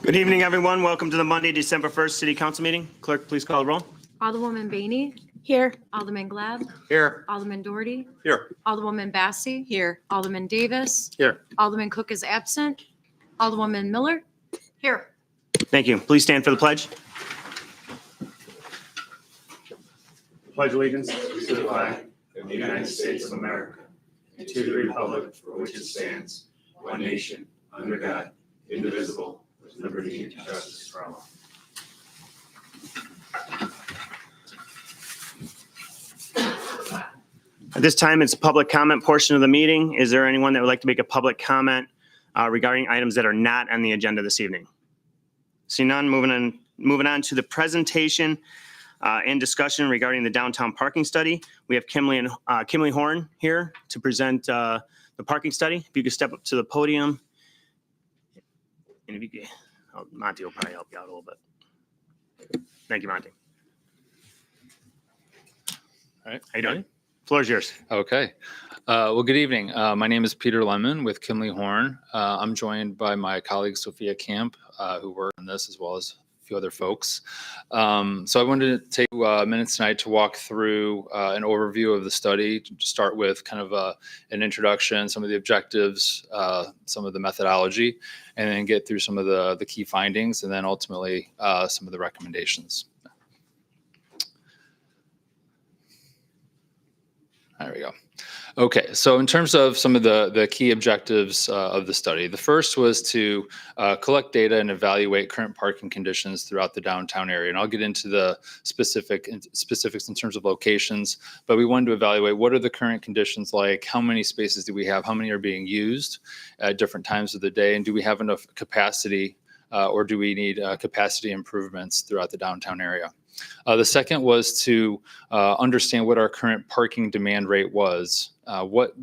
Good evening, everyone. Welcome to the Monday, December 1st City Council meeting. Clerk, please call the roll. Alderwoman Bainey. Here. Alderman Glab. Here. Alderman Doherty. Here. Alderwoman Bassey. Here. Alderman Davis. Here. Alderman Cook is absent. Alderwoman Miller. Here. Thank you. Please stand for the pledge. Pledge allegiance to the flag of the United States of America and to the republic for which it stands, one nation, under God, indivisible, with liberty and justice for all. At this time, it's the public comment portion of the meeting. Is there anyone that would like to make a public comment regarding items that are not on the agenda this evening? Seeing none, moving on to the presentation and discussion regarding the downtown parking study. We have Kimberly Horn here to present the parking study. If you could step up to the podium. And if you could, Monty will probably help you out a little bit. Thank you, Monty. All right. How you doing? Floor is yours. Okay. Well, good evening. My name is Peter Lemon with Kimberly Horn. I'm joined by my colleague Sophia Camp, who worked on this, as well as a few other folks. So I wanted to take minutes tonight to walk through an overview of the study, to start with kind of an introduction, some of the objectives, some of the methodology, and then get through some of the key findings, and then ultimately some of the recommendations. There we go. Okay, so in terms of some of the key objectives of the study, the first was to collect data and evaluate current parking conditions throughout the downtown area. And I'll get into the specifics in terms of locations, but we wanted to evaluate what are the current conditions like, how many spaces do we have, how many are being used at different times of the day, and do we have enough capacity or do we need capacity improvements throughout the downtown area? The second was to understand what our current parking demand rate was.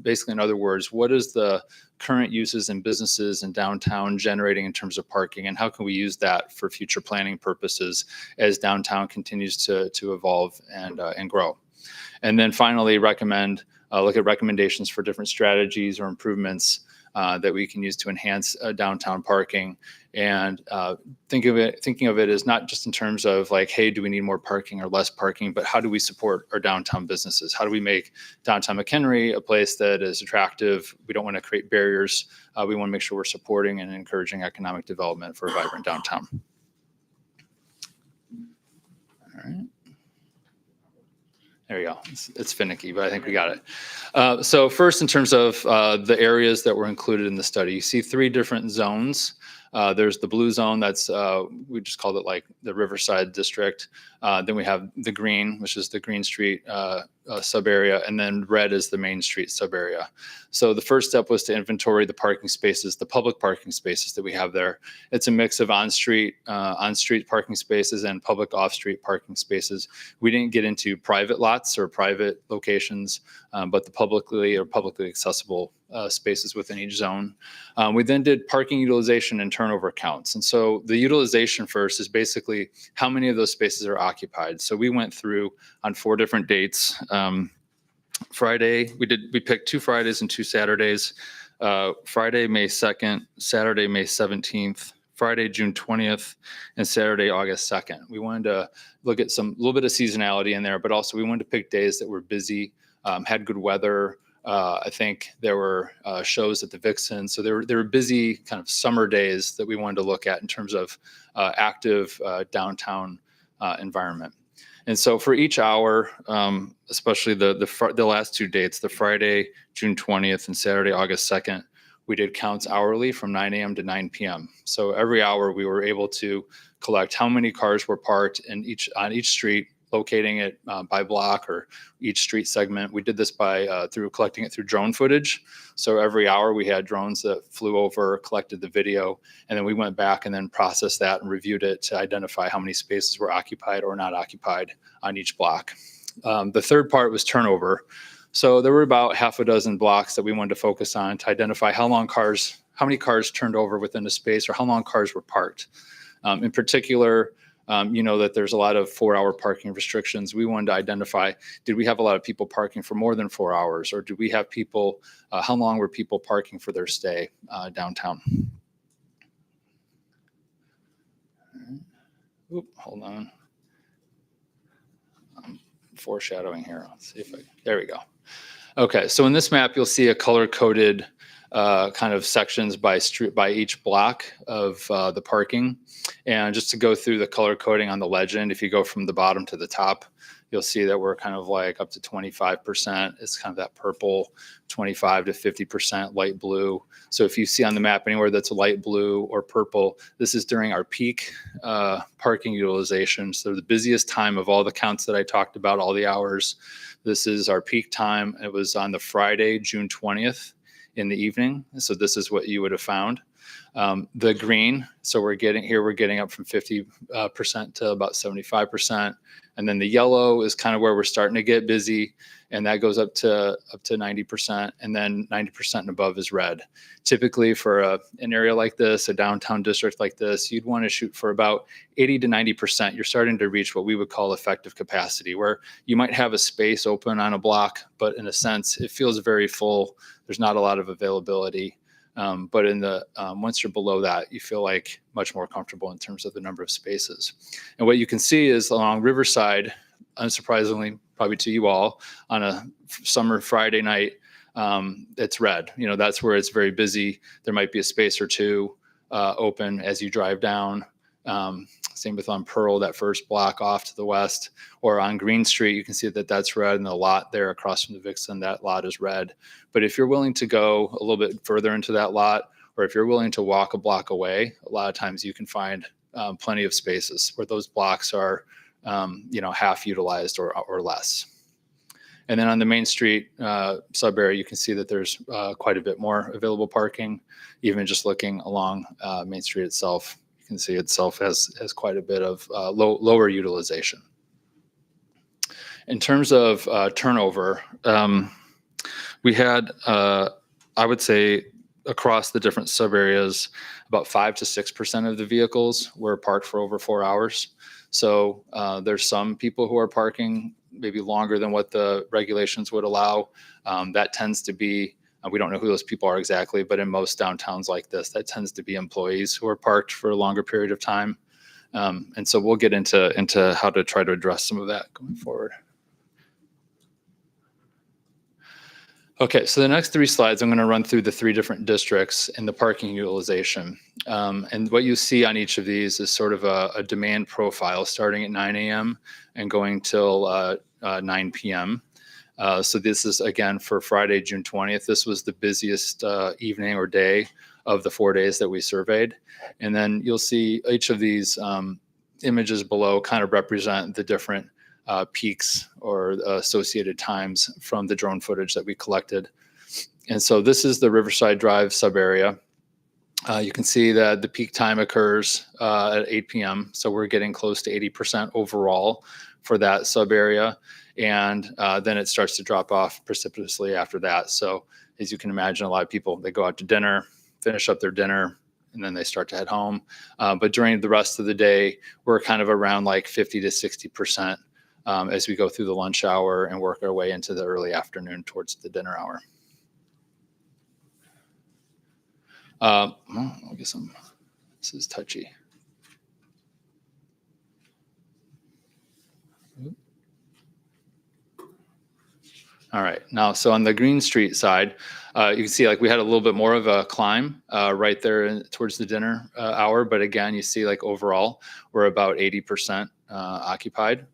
Basically, in other words, what is the current uses and businesses in downtown generating in terms of parking, and how can we use that for future planning purposes as downtown continues to evolve and grow? And then finally, look at recommendations for different strategies or improvements that we can use to enhance downtown parking, and thinking of it as not just in terms of like, hey, do we need more parking or less parking, but how do we support our downtown businesses? How do we make downtown McHenry a place that is attractive? We don't want to create barriers. We want to make sure we're supporting and encouraging economic development for a vibrant downtown. All right. There we go. It's finicky, but I think we got it. So first, in terms of the areas that were included in the study, you see three different zones. There's the blue zone, that's we just called it like the Riverside District. Then we have the green, which is the Green Street sub area, and then red is the Main Street sub area. So the first step was to inventory the parking spaces, the public parking spaces that we have there. It's a mix of on-street parking spaces and public off-street parking spaces. We didn't get into private lots or private locations, but the publicly accessible spaces within each zone. We then did parking utilization and turnover counts. And so the utilization first is basically how many of those spaces are occupied. So we went through on 4 different dates. Friday, we picked 2 Fridays and 2 Saturdays. Friday, May 2nd, Saturday, May 17th, Friday, June 20th, and Saturday, August 2nd. We wanted to look at a little bit of seasonality in there, but also we wanted to pick days that were busy, had good weather. I think there were shows at the Vixen. So there were busy kind of summer days that we wanted to look at in terms of active downtown environment. And so for each hour, especially the last 2 dates, the Friday, June 20th and Saturday, August 2nd, we did counts hourly from 9 a.m. to 9 p.m. So every hour we were able to collect how many cars were parked on each street, locating it by block or each street segment. We did this by collecting it through drone footage. So every hour we had drones that flew over, collected the video, and then we went back and then processed that and reviewed it to identify how many spaces were occupied or not occupied on each block. The third part was turnover. So there were about half a dozen blocks that we wanted to focus on to identify how many cars turned over within a space or how long cars were parked. In particular, that there's a lot of 4-hour parking restrictions. We wanted to identify, did we have a lot of people parking for more than 4 hours, or did we have people, how long were people parking for their stay downtown? hold on. I'm foreshadowing here. Let's see if there we go. Okay, so in this map, you'll see a color-coded kind of sections by street by each block of the parking. And just to go through the color coding on the legend, if you go from the bottom to the top, you'll see that we're kind of like up to 25%. It's kind of that purple, 25 to 50% light blue. So if you see on the map anywhere that's light blue or purple, this is during our peak parking utilization. So the busiest time of all the counts that I talked about, all the hours, this is our peak time. It was on the Friday, June 20th in the evening. So this is what you would have found. The green, so we're getting up from 50% to about 75%. And then the yellow is kind of where we're starting to get busy, and that goes up to 90%, and then 90% and above is red. Typically for an area like this, a downtown district like this, you'd want to shoot for about 80 to 90%. You're starting to reach what we would call effective capacity, where you might have a space open on a block, but in a sense, it feels very full. There's not a lot of availability. But in the once you're below that, you feel like much more comfortable in terms of the number of spaces. And what you can see is along Riverside, unsurprisingly, probably to you all, on a summer Friday night, it's red. You know, that's where it's very busy. There might be a space or two open as you drive down. Same with on Pearl, that first block off to the west, or on Green Street, you can see that that's red, and the lot there across from the Vixen, that lot is red. But if you're willing to go a little bit further into that lot, or if you're willing to walk a block away, a lot of times you can find plenty of spaces where those blocks are, half utilized or less. And then on the Main Street sub area, you can see that there's quite a bit more available parking, even just looking along Main Street itself. You can see itself has quite a bit of lower utilization. In terms of turnover, we had, I would say, across the different sub areas, about 5 to 6% of the vehicles were parked for over 4 hours. So there's some people who are parking maybe longer than what the regulations would allow. That tends to be, we don't know who those people are exactly, but in most downtowns like this, that tends to be employees who are parked for a longer period of time. And so we'll get into how to try to address some of that going forward. Okay, so the next 3 slides, I'm going to run through the 3 different districts and the parking utilization. And what you see on each of these is sort of a demand profile starting at 9 a.m. and going till 9 p.m. So this is, again, for Friday, June 20th. This was the busiest evening or day of the 4 days that we surveyed. And then you'll see each of these images below kind of represent the different peaks or associated times from the drone footage that we collected. And so this is the Riverside Drive sub area. You can see that the peak time occurs at 8 p.m. So we're getting close to 80% overall for that sub area. And then it starts to drop off precipitously after that. So as you can imagine, a lot of people, they go out to dinner, finish up their dinner, and then they start to head home. But during the rest of the day, we're kind of around like 50 to 60% as we go through the lunch hour and work our way into the early afternoon towards the dinner hour. Well, I guess this is touchy. All right, now, so on the Green Street side, you can see like we had a little bit more of a climb right there towards the dinner hour. But again, you see like overall, we're about 80% occupied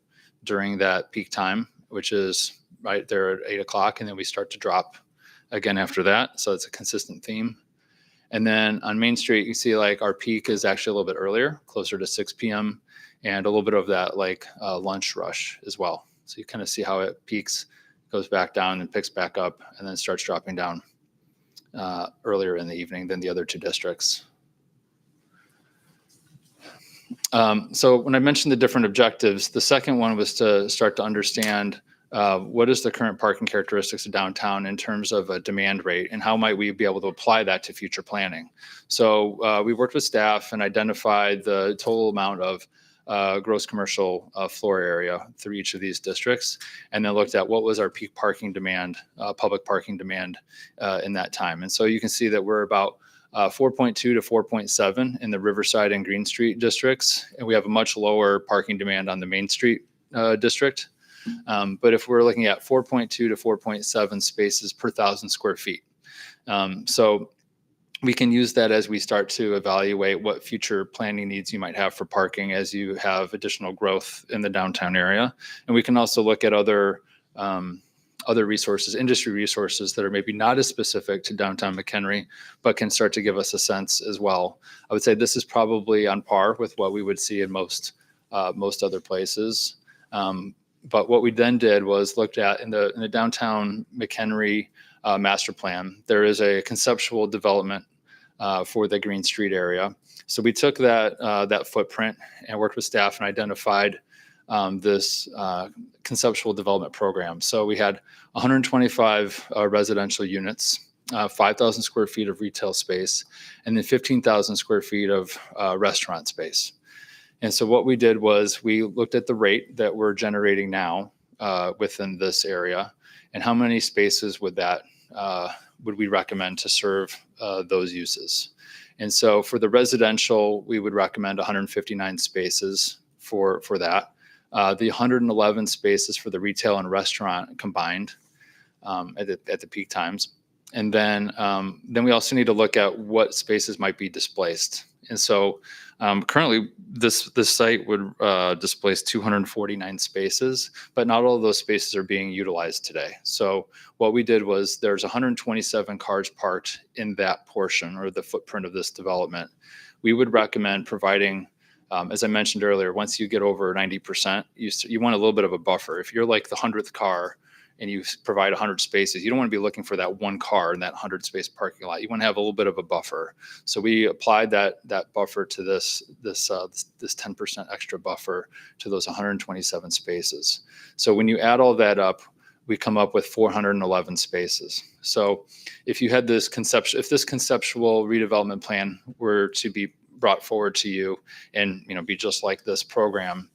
during that peak time, which is right there at 8 o'clock. And then we start to drop again after that. So it's a consistent theme. And then on Main Street, you see like our peak is actually a little bit earlier, closer to 6 p.m. and a little bit of that like lunch rush as well. So you kind of see how it peaks, goes back down and picks back up, and then starts dropping down earlier in the evening than the other 2 districts. So when I mentioned the different objectives, the second one was to start to understand what is the current parking characteristics of downtown in terms of a demand rate, and how might we be able to apply that to future planning. So we worked with staff and identified the total amount of gross commercial floor area through each of these districts, and then looked at what was our peak parking demand, public parking demand in that time. And so you can see that we're about 4.2 to 4.7 in the Riverside and Green Street districts, and we have a much lower parking demand on the Main Street district. But if we're looking at 4.2 to 4.7 spaces per 1,000 square feet. So we can use that as we start to evaluate what future planning needs you might have for parking as you have additional growth in the downtown area. And we can also look at other resources, industry resources that are maybe not as specific to downtown McHenry, but can start to give us a sense as well. I would say this is probably on par with what we would see in most other places. But what we then did was looked at in the downtown McHenry master plan, there is a conceptual development for the Green Street area. So we took that footprint and worked with staff and identified this conceptual development program. So we had 125 residential units, 5,000 square feet of retail space, and then 15,000 square feet of restaurant space. And so what we did was we looked at the rate that we're generating now within this area, and how many spaces would we recommend to serve those uses. And so for the residential, we would recommend 159 spaces for that. The 111 spaces for the retail and restaurant combined at the peak times. And then we also need to look at what spaces might be displaced. And so currently this site would displace 249 spaces, but not all of those spaces are being utilized today. So what we did was there's 127 cars parked in that portion or the footprint of this development. We would recommend providing, as I mentioned earlier, once you get over 90%, you want a little bit of a buffer. If you're like the 100th car and you provide 100 spaces, you don't want to be looking for that one car in that 100 space parking lot. You want to have a little bit of a buffer. So we applied that buffer to this 10% extra buffer to those 127 spaces. So when you add all that up, we come up with 411 spaces. So if you had this conceptual redevelopment plan were to be brought forward to you and be just like this program,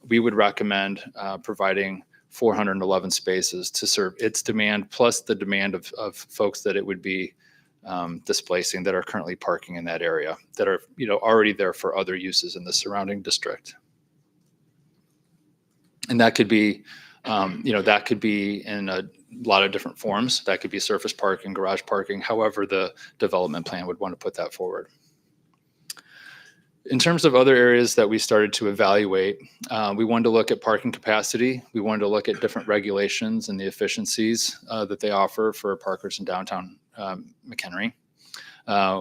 we would recommend providing 411 spaces to serve its demand, plus the demand of folks that it would be displacing that are currently parking in that area, that are already there for other uses in the surrounding district. And that could be, that could be in a lot of different forms. That could be surface parking, garage parking, however the development plan would want to put that forward. In terms of other areas that we started to evaluate, we wanted to look at parking capacity. We wanted to look at different regulations and the efficiencies that they offer for parkers in downtown McHenry.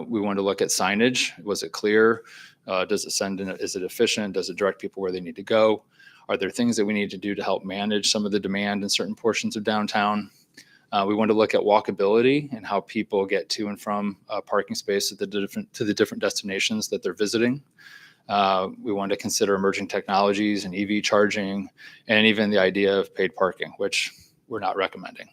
We wanted to look at signage. Was it clear? Does it send in? Is it efficient? Does it direct people where they need to go? Are there things that we need to do to help manage some of the demand in certain portions of downtown? We want to look at walkability and how people get to and from parking space to the different destinations that they're visiting. We want to consider emerging technologies and EV charging, and even the idea of paid parking, which we're not recommending.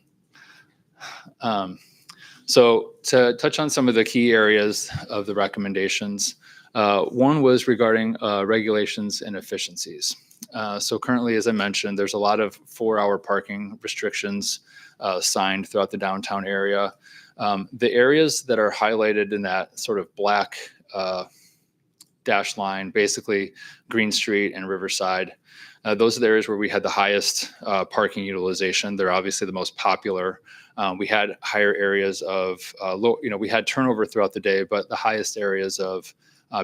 So to touch on some of the key areas of the recommendations, one was regarding regulations and efficiencies. So currently, as I mentioned, there's a lot of 4-hour parking restrictions signed throughout the downtown area. The areas that are highlighted in that sort of black dash line, basically Green Street and Riverside, those are the areas where we had the highest parking utilization. They're obviously the most popular. We had higher areas of we had turnover throughout the day, but the highest areas of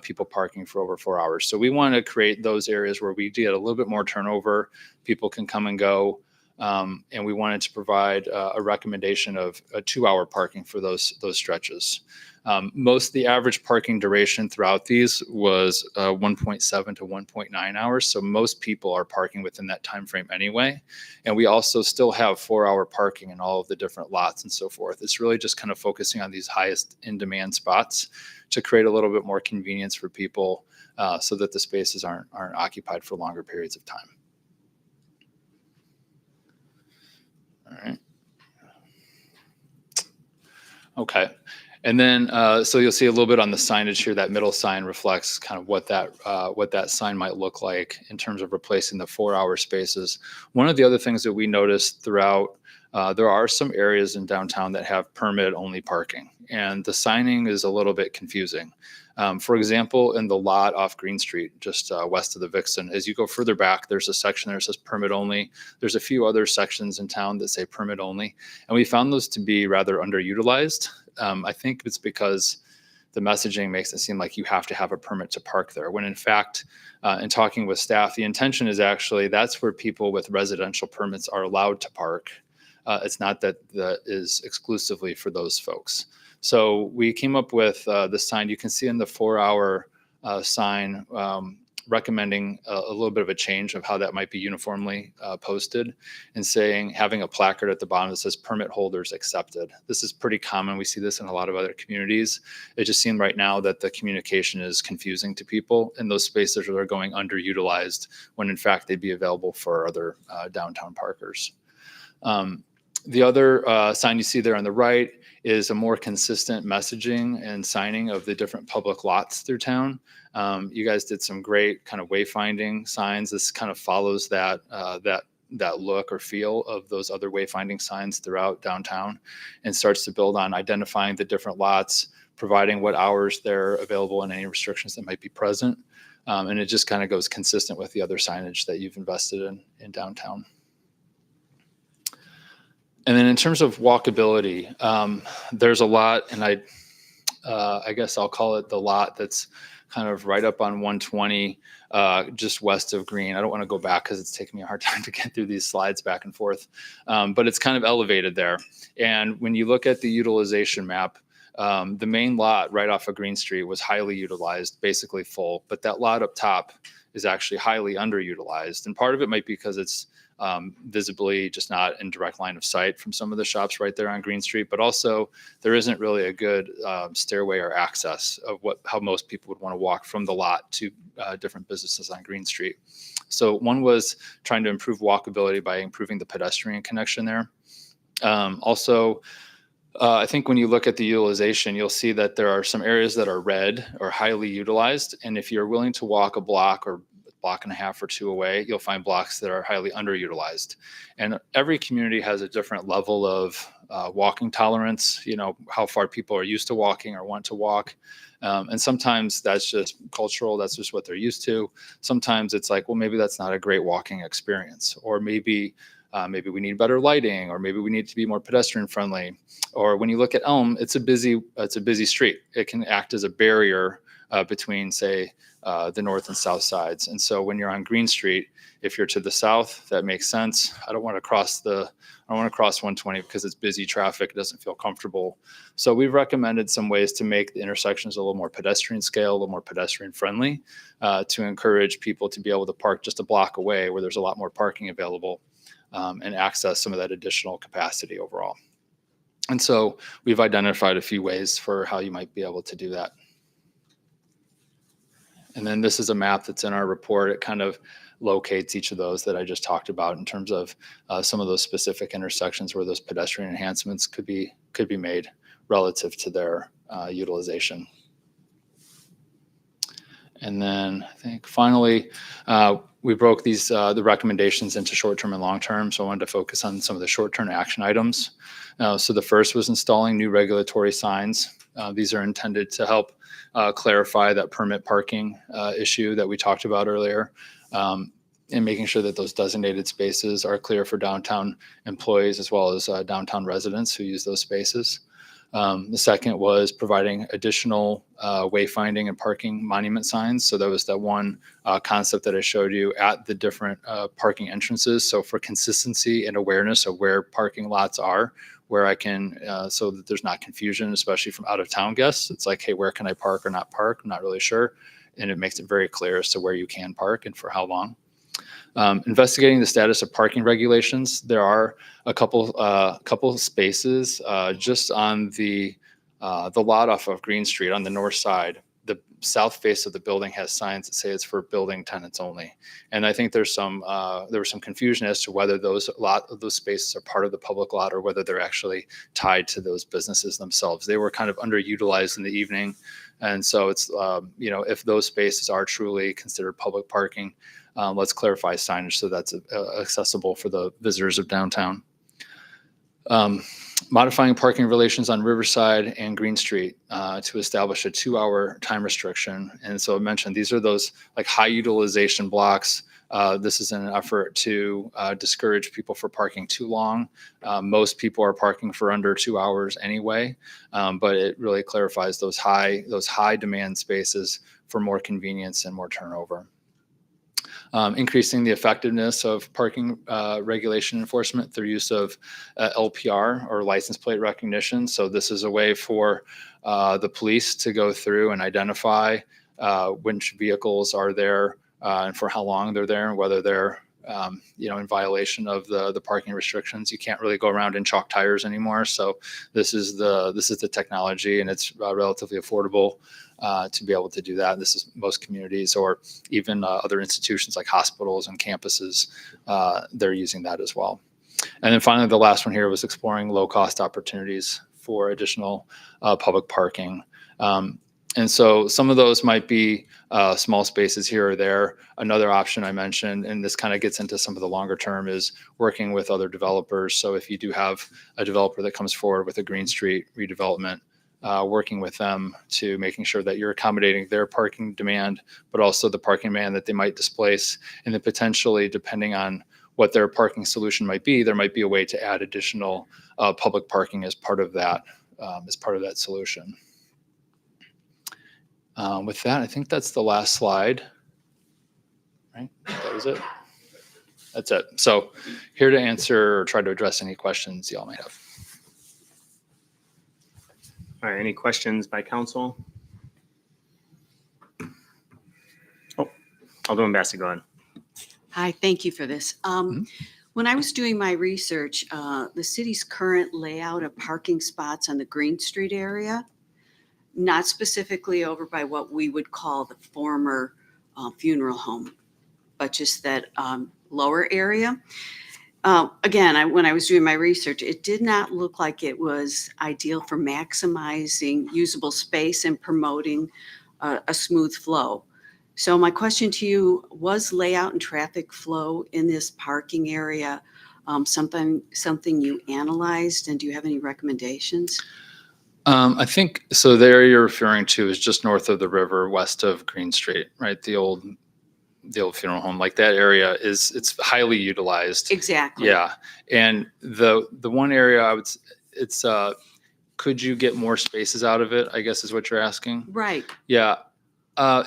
people parking for over 4 hours. So we want to create those areas where we get a little bit more turnover, people can come and go, and we wanted to provide a recommendation of a 2-hour parking for those stretches. The average parking duration throughout these was 1.7 to 1.9 hours. So most people are parking within that time frame anyway. And we also still have 4-hour parking in all of the different lots and so forth. It's really just kind of focusing on these highest in demand spots to create a little bit more convenience for people so that the spaces aren't occupied for longer periods of time. All right. Okay. And then, so you'll see a little bit on the signage here. That middle sign reflects kind of what that sign might look like in terms of replacing the 4-hour spaces. One of the other things that we noticed throughout there are some areas in downtown that have permit-only parking, and the signing is a little bit confusing. For example, in the lot off Green Street, just west of the Vixen, as you go further back, there's a section there that says permit only. There's a few other sections in town that say permit only, and we found those to be rather underutilized. I think it's because the messaging makes it seem like you have to have a permit to park there, when in fact, in talking with staff, the intention is actually that's where people with residential permits are allowed to park. It's not that that is exclusively for those folks. So we came up with this sign. You can see in the 4-hour sign recommending a little bit of a change of how that might be uniformly posted, and saying, having a placard at the bottom that says permit holders accepted. This is pretty common. We see this in a lot of other communities. It just seemed right now that the communication is confusing to people, and those spaces are going underutilized when in fact they'd be available for other downtown parkers. The other sign you see there on the right is a more consistent messaging and signing of the different public lots through town. You guys did some great kind of wayfinding signs. This kind of follows that look or feel of those other wayfinding signs throughout downtown, and starts to build on identifying the different lots, providing what hours they're available and any restrictions that might be present. And it just kind of goes consistent with the other signage that you've invested in downtown. And then in terms of walkability, there's a lot, and I guess I'll call it the lot that's kind of right up on 120, just west of Green. I don't want to go back because it's taking me a hard time to get through these slides back and forth, but it's kind of elevated there. And when you look at the utilization map, the main lot right off of Green Street was highly utilized, basically full, but that lot up top is actually highly underutilized. And part of it might be because it's visibly just not in direct line of sight from some of the shops right there on Green Street, but also there isn't really a good stairway or access of how most people would want to walk from the lot to different businesses on Green Street. So one was trying to improve walkability by improving the pedestrian connection there. Also, I think when you look at the utilization, you'll see that there are some areas that are red or highly utilized. And if you're willing to walk a block or block and a half or two away, you'll find blocks that are highly underutilized. And every community has a different level of walking tolerance, how far people are used to walking or want to walk. And sometimes that's just cultural, that's just what they're used to. Sometimes it's like, well, maybe that's not a great walking experience, or maybe we need better lighting, or maybe we need to be more pedestrian friendly. Or when you look at Elm, it's a busy street. It can act as a barrier between, say, the north and south sides. And so when you're on Green Street, if you're to the south, that makes sense. I don't want to cross 120 because it's busy traffic. It doesn't feel comfortable. So we've recommended some ways to make the intersections a little more pedestrian scale, a little more pedestrian friendly, to encourage people to be able to park just a block away where there's a lot more parking available, and access some of that additional capacity overall. And so we've identified a few ways for how you might be able to do that. And then this is a map that's in our report. It kind of locates each of those that I just talked about in terms of some of those specific intersections where those pedestrian enhancements could be made relative to their utilization. And then I think finally, we broke the recommendations into short-term and long-term. So I wanted to focus on some of the short-term action items. So the first was installing new regulatory signs. These are intended to help clarify that permit parking issue that we talked about earlier, and making sure that those designated spaces are clear for downtown employees as well as downtown residents who use those spaces. The second was providing additional wayfinding and parking monument signs. So that was that one concept that I showed you at the different parking entrances. So for consistency and awareness of where parking lots are, where I can, so that there's not confusion, especially from out of town guests. It's like, hey, where can I park or not park? I'm not really sure. And it makes it very clear as to where you can park and for how long. Investigating the status of parking regulations. There are a couple spaces just on the lot off of Green Street on the north side. The south face of the building has signs that say it's for building tenants only. And I think there was some confusion as to whether those spaces are part of the public lot or whether they're actually tied to those businesses themselves. They were kind of underutilized in the evening. And so it's, if those spaces are truly considered public parking, let's clarify signage so that's accessible for the visitors of downtown. Modifying parking relations on Riverside and Green Street to establish a 2-hour time restriction. And so I mentioned these are those like high utilization blocks. This is in an effort to discourage people from parking too long. Most people are parking for under 2 hours anyway, but it really clarifies those high demand spaces for more convenience and more turnover. Increasing the effectiveness of parking regulation enforcement through use of LPR or license plate recognition. So this is a way for the police to go through and identify which vehicles are there and for how long they're there and whether they're in violation of the parking restrictions. You can't really go around and chalk tires anymore. So this is the technology, and it's relatively affordable to be able to do that. This is most communities or even other institutions like hospitals and campuses. They're using that as well. And then finally, the last one here was exploring low-cost opportunities for additional public parking. And so some of those might be small spaces here or there. Another option I mentioned, and this kind of gets into some of the longer term, is working with other developers. So if you do have a developer that comes forward with a Green Street redevelopment, working with them to making sure that you're accommodating their parking demand, but also the parking demand that they might displace. And then potentially, depending on what their parking solution might be, there might be a way to add additional public parking as part of that solution. With that, I think that's the last slide. Right? That was it. That's it. So here to answer or try to address any questions y'all might have. All right, any questions by council? Oh, Alderman Bassett, go ahead. Hi, thank you for this. When I was doing my research, the city's current layout of parking spots on the Green Street area, not specifically over by what we would call the former funeral home, but just that lower area. Again, when I was doing my research, it did not look like it was ideal for maximizing usable space and promoting a smooth flow. So my question to you, was layout and traffic flow in this parking area something you analyzed, and do you have any recommendations? I think so. The area you're referring to is just north of the river, west of Green Street, right? The old funeral home. Like that area it's highly utilized. Exactly. Yeah, and the one area could you get more spaces out of it? I guess is what you're asking. Right. Yeah.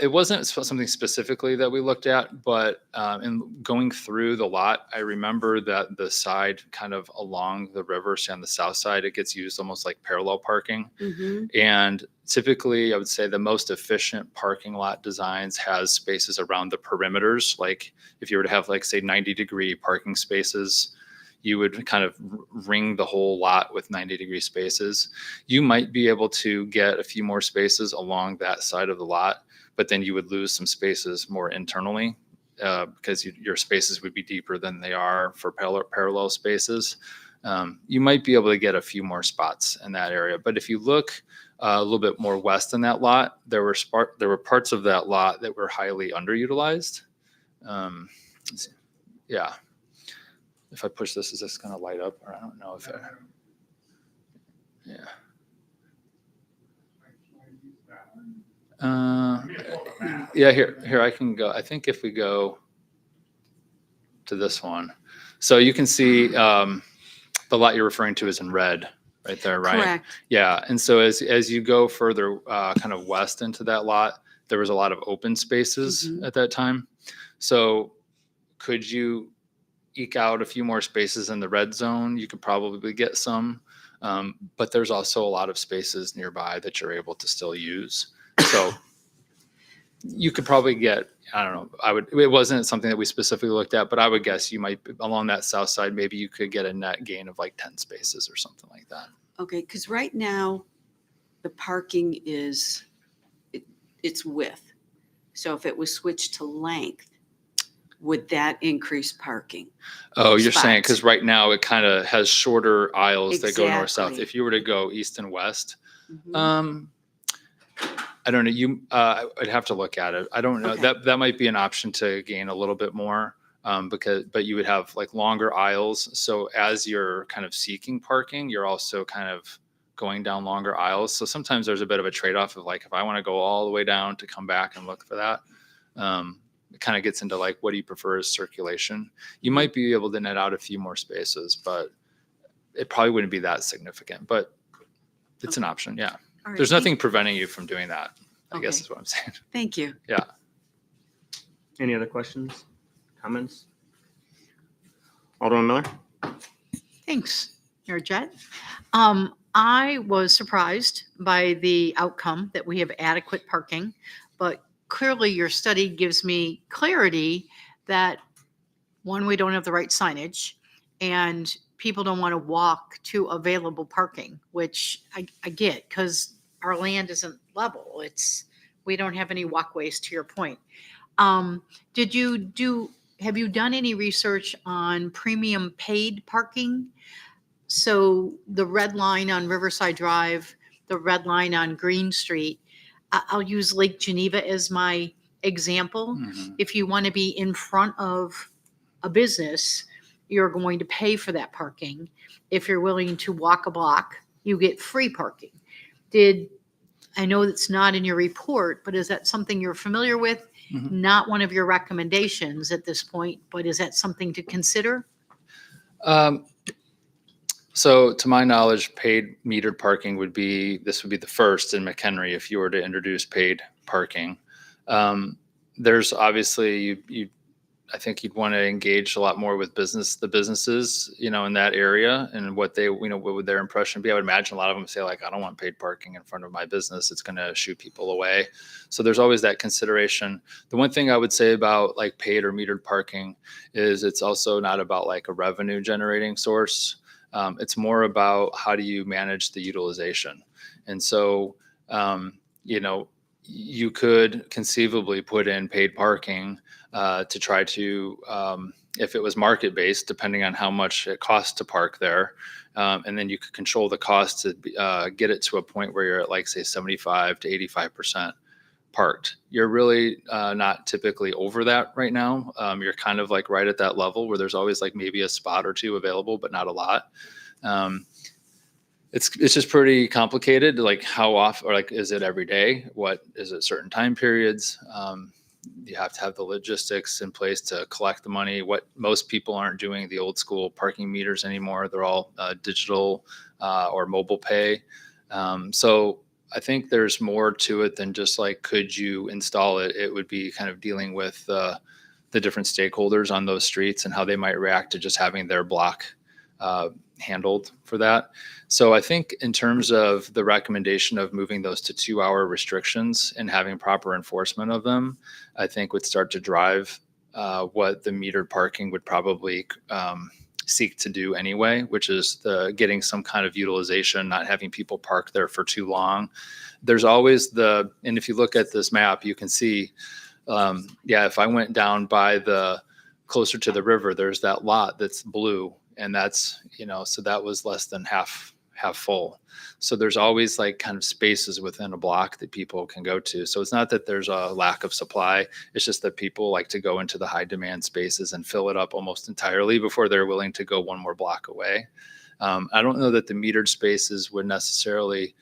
It wasn't something specifically that we looked at, but in going through the lot, I remember that the side kind of along the river, so on the south side, it gets used almost like parallel parking. Mm-hmm. And typically, I would say the most efficient parking lot designs has spaces around the perimeters. Like if you were to have, like, say, 90-degree parking spaces, you would kind of ring the whole lot with 90-degree spaces. You might be able to get a few more spaces along that side of the lot, but then you would lose some spaces more internally because your spaces would be deeper than they are for parallel spaces. You might be able to get a few more spots in that area. But if you look a little bit more west in that lot, there were parts of that lot that were highly underutilized. Yeah. If I push this, is this going to light up? Or I don't know if yeah. Yeah, here I can go. I think if we go to this one, so you can see the lot you're referring to is in red right there, right? Correct. Yeah, and so as you go further kind of west into that lot, there was a lot of open spaces at that time. So could you eke out a few more spaces in the red zone? You could probably get some, but there's also a lot of spaces nearby that you're able to still use. So you could probably get, I don't know, it wasn't something that we specifically looked at, but I would guess you might, along that south side, maybe you could get a net gain of like 10 spaces or something like that. Okay, because right now the parking is, it's width. So if it was switched to length, would that increase parking? Oh, you're spots? saying, because right now it kind of has shorter aisles that go north-south. Exactly. If you were to go east and west, Mhm. I don't know. I'd have to look at it. I don't know. Okay. That might be an option to gain a little bit more. but you would have like longer aisles. So as you're kind of seeking parking, you're also kind of going down longer aisles. So sometimes there's a bit of a trade-off of like, if I want to go all the way down to come back and look for that, it kind of gets into like, what do you prefer as circulation? You might be able to net out a few more spaces, but it probably wouldn't be that significant, but it's an option. Yeah. All right, There's thank- nothing preventing you from doing that, I guess Okay. is what I'm saying. Thank you. Yeah. Any other questions, comments? Alderman Miller? Thanks, Mayor Jett. I was surprised by the outcome that we have adequate parking, but clearly your study gives me clarity that, one, we don't have the right signage, and people don't want to walk to available parking, which I get because our land isn't level. We don't have any walkways, to your point. Have you done any research on premium paid parking? So the red line on Riverside Drive, the red line on Green Street, I'll use Lake Geneva as my example. Mhm. If you want to be in front of a business, you're going to pay for that parking. If you're willing to walk a block, you get free parking. I know it's not in your report, but is that something you're familiar with? Mhm. Not one of your recommendations at this point, but is that something to consider? So to my knowledge, paid metered parking would be the first in McHenry if you were to introduce paid parking. There's obviously, I think you'd want to engage a lot more with the businesses, in that area and what what would their impression be? I would imagine a lot of them say like, I don't want paid parking in front of my business. It's going to shoot people away. So there's always that consideration. The one thing I would say about like paid or metered parking is it's also not about like a revenue generating source. It's more about how do you manage the utilization. And so, you could conceivably put in paid parking to try to, if it was market based, depending on how much it costs to park there. And then you could control the cost to get it to a point where you're at like, say, 75 to 85% parked. You're really not typically over that right now. You're kind of like right at that level where there's always like maybe a spot or two available, but not a lot. It's just pretty complicated. Like how often, or like, is it every day? What is it certain time periods? You have to have the logistics in place to collect the money. What most people aren't doing the old school parking meters anymore. They're all digital or mobile pay. So I think there's more to it than just like, could you install it? It would be kind of dealing with the different stakeholders on those streets and how they might react to just having their block handled for that. So I think in terms of the recommendation of moving those to 2-hour restrictions and having proper enforcement of them, I think would start to drive what the metered parking would probably seek to do anyway, which is getting some kind of utilization, not having people park there for too long. There's always and if you look at this map, you can see, if I went down by closer to the river, there's that lot that's blue. And that's, so that was less than half full. So there's always like kind of spaces within a block that people can go to. So it's not that there's a lack of supply. It's just that people like to go into the high demand spaces and fill it up almost entirely before they're willing to go one more block away. I don't know that the metered spaces would necessarily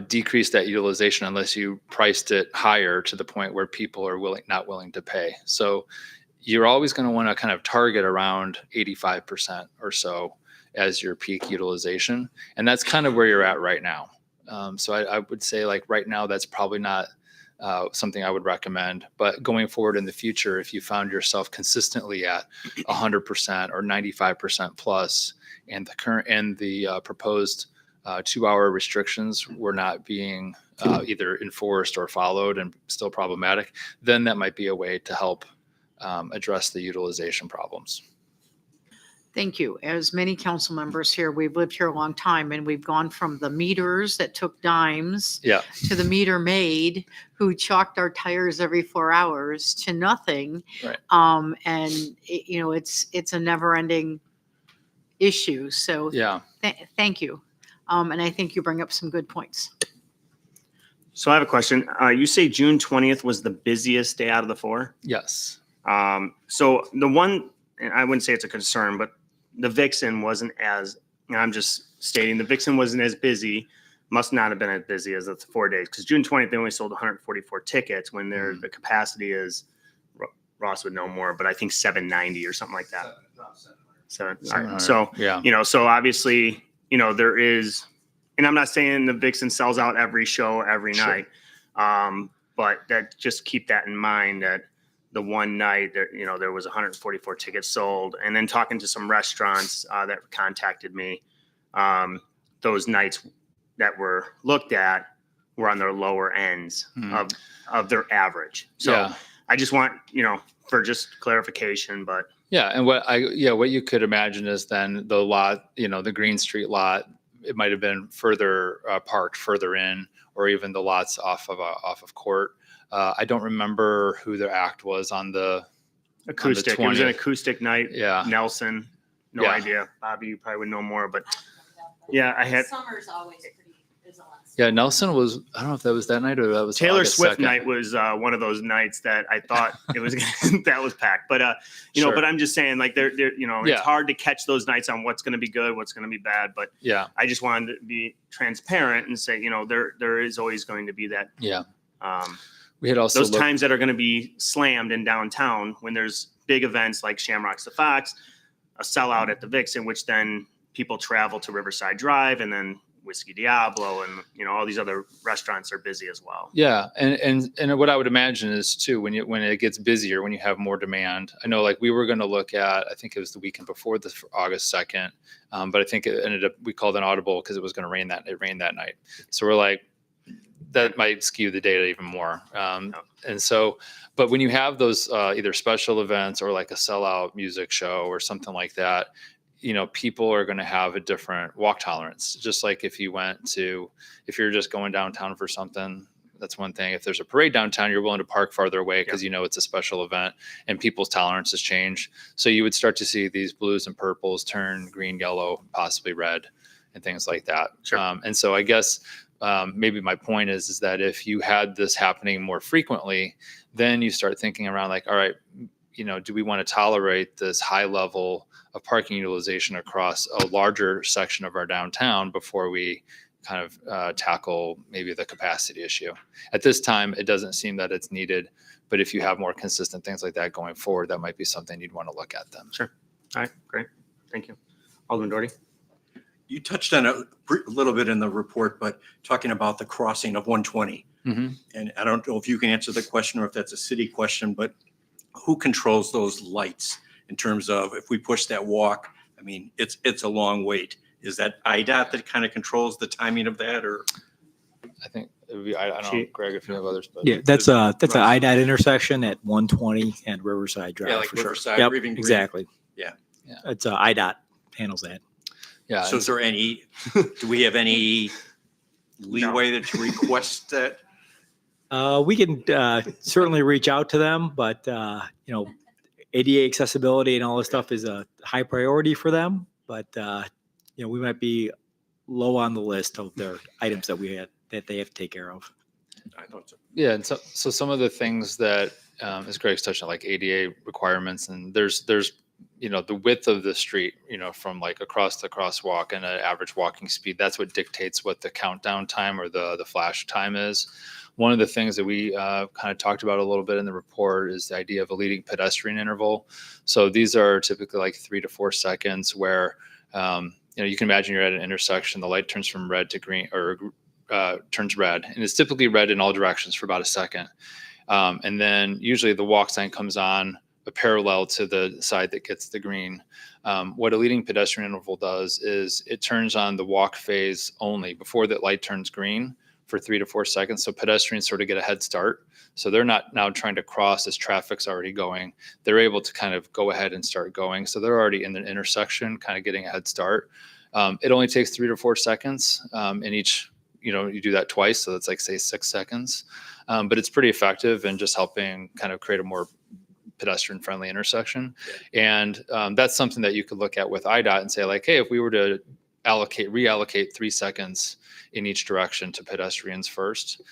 decrease that utilization unless you priced it higher to the point where people are not willing to pay. So you're always going to want to kind of target around 85% or so as your peak utilization. And that's kind of where you're at right now. So I would say like right now, that's probably not something I would recommend, but going forward in the future, if you found yourself consistently at 100% or 95% plus, and the proposed 2-hour restrictions were not being either enforced or followed and still problematic, then that might be a way to help address the utilization problems. Thank you. As many council members here, we've lived here a long time and we've gone from the meters that took dimes Yeah. to the meter maid who chalked our tires every 4 hours to nothing. Right. And it's a never ending issue. So Yeah. thank you. And I think you bring up some good points. So I have a question. You say June 20th was the busiest day out of the 4? Yes. So the one, and I wouldn't say it's a concern, but the Vixen wasn't as, and I'm just stating, the Vixen wasn't as busy, must not have been as busy as the 4 days, because June 20th, they only sold 144 tickets when the capacity is, Ross would know more, but I think 790 or something like that. All right. So, Yeah. so obviously, there is, and I'm not saying the Vixen sells out every show every Sure. night, but that just keep that in mind that the one night that, there was 144 tickets sold. And then talking to some restaurants that contacted me, those nights that were looked at were on their lower ends of their average. So Yeah. I just want, for just clarification, but Yeah, and what you could imagine is then the lot, the Green Street lot, it might have been further parked further in, or even the lots off of Court. I don't remember who the act was on the acoustic. It was an 20th. acoustic night. Yeah. Nelson, no Yeah. idea. Bobby, you probably would know more, but yeah, I had Summer's always pretty, is a lot. Yeah, Nelson was. I don't know if that was that night or that was Taylor August Swift 2nd. night was one of those nights that I thought it was that was packed. But Sure. but I'm just saying, like they're Yeah. it's hard to catch those nights on what's going to be good, what's going to be bad. But Yeah, I just wanted to be transparent and say, there is always going to be that yeah. um, We had also those looked- times that are going to be slammed in downtown when there's big events like Shamrock's the Fox, a sellout at the Vixen, which then people travel to Riverside Drive, and then Whiskey Diablo and all these other restaurants are busy as well. Yeah, and what I would imagine is too when it gets busier, when you have more demand. I know, like we were going to look at, I think it was the weekend before the August 2nd, but I think it ended up we called an audible because it was going to rain that night. So we're like, that might skew the data even more. And so, but when you have those either special events or like a sellout music show or something like that, people are going to have a different walk tolerance. Just like if you're just going downtown for something, that's one thing. If there's a parade downtown, you're willing to park farther away because it's a special event and people's tolerances change. So you would start to see these blues and purples turn green, yellow, possibly red, and things like that. Sure. And so I guess maybe my point is that if you had this happening more frequently, then you start thinking around like, all right, do we want to tolerate this high level of parking utilization across a larger section of our downtown before we kind of tackle maybe the capacity issue? At this time, it doesn't seem that it's needed, but if you have more consistent things like that going forward, that might be something you'd want to look at then. Sure. All right, great. Thank you. Alderman Doherty. You touched on it a little bit in the report, but talking about the crossing of 120. Mm-hmm. And I don't know if you can answer the question or if that's a city question, but who controls those lights in terms of if we push that walk? I mean, it's a long wait. Is that IDOT that kind of controls the timing of that, or? I think it would be, I don't know, Greg, if you have others, but Yeah, that's an IDOT intersection at 120 and Riverside Drive. Yeah, like for sure. Riverside, Yep, or even Green. exactly. Yeah. Yeah. It's IDOT handles that. yeah. So is there do we have any leeway that you request that? We can certainly reach out to them, but ADA accessibility and all this stuff is a high priority for them. But we might be low on the list of their items that that they have to take care of. I thought so. Yeah, and so some of the things that, as Greg's touched on, like ADA requirements, and there's the width of the street, from like across the crosswalk and an average walking speed, that's what dictates what the countdown time or the flash time is. One of the things that we kind of talked about a little bit in the report is the idea of a leading pedestrian interval. So these are typically like 3 to 4 seconds where, you can imagine you're at an intersection, the light turns from red to green or turns red, and it's typically red in all directions for about a second. And then usually the walk sign comes on parallel to the side that gets the green. What a leading pedestrian interval does is it turns on the walk phase only before that light turns green for 3 to 4 seconds. So pedestrians sort of get a head start. So they're not now trying to cross as traffic's already going. They're able to kind of go ahead and start going. So they're already in the intersection, kind of getting a head start. It only takes 3 to 4 seconds in each, you do that twice. So that's like, say, 6 seconds. But it's pretty effective in just helping kind of create a more pedestrian friendly intersection. And that's something that you could look at with IDOT and say like, hey, if we were to reallocate 3 seconds in each direction to pedestrians first,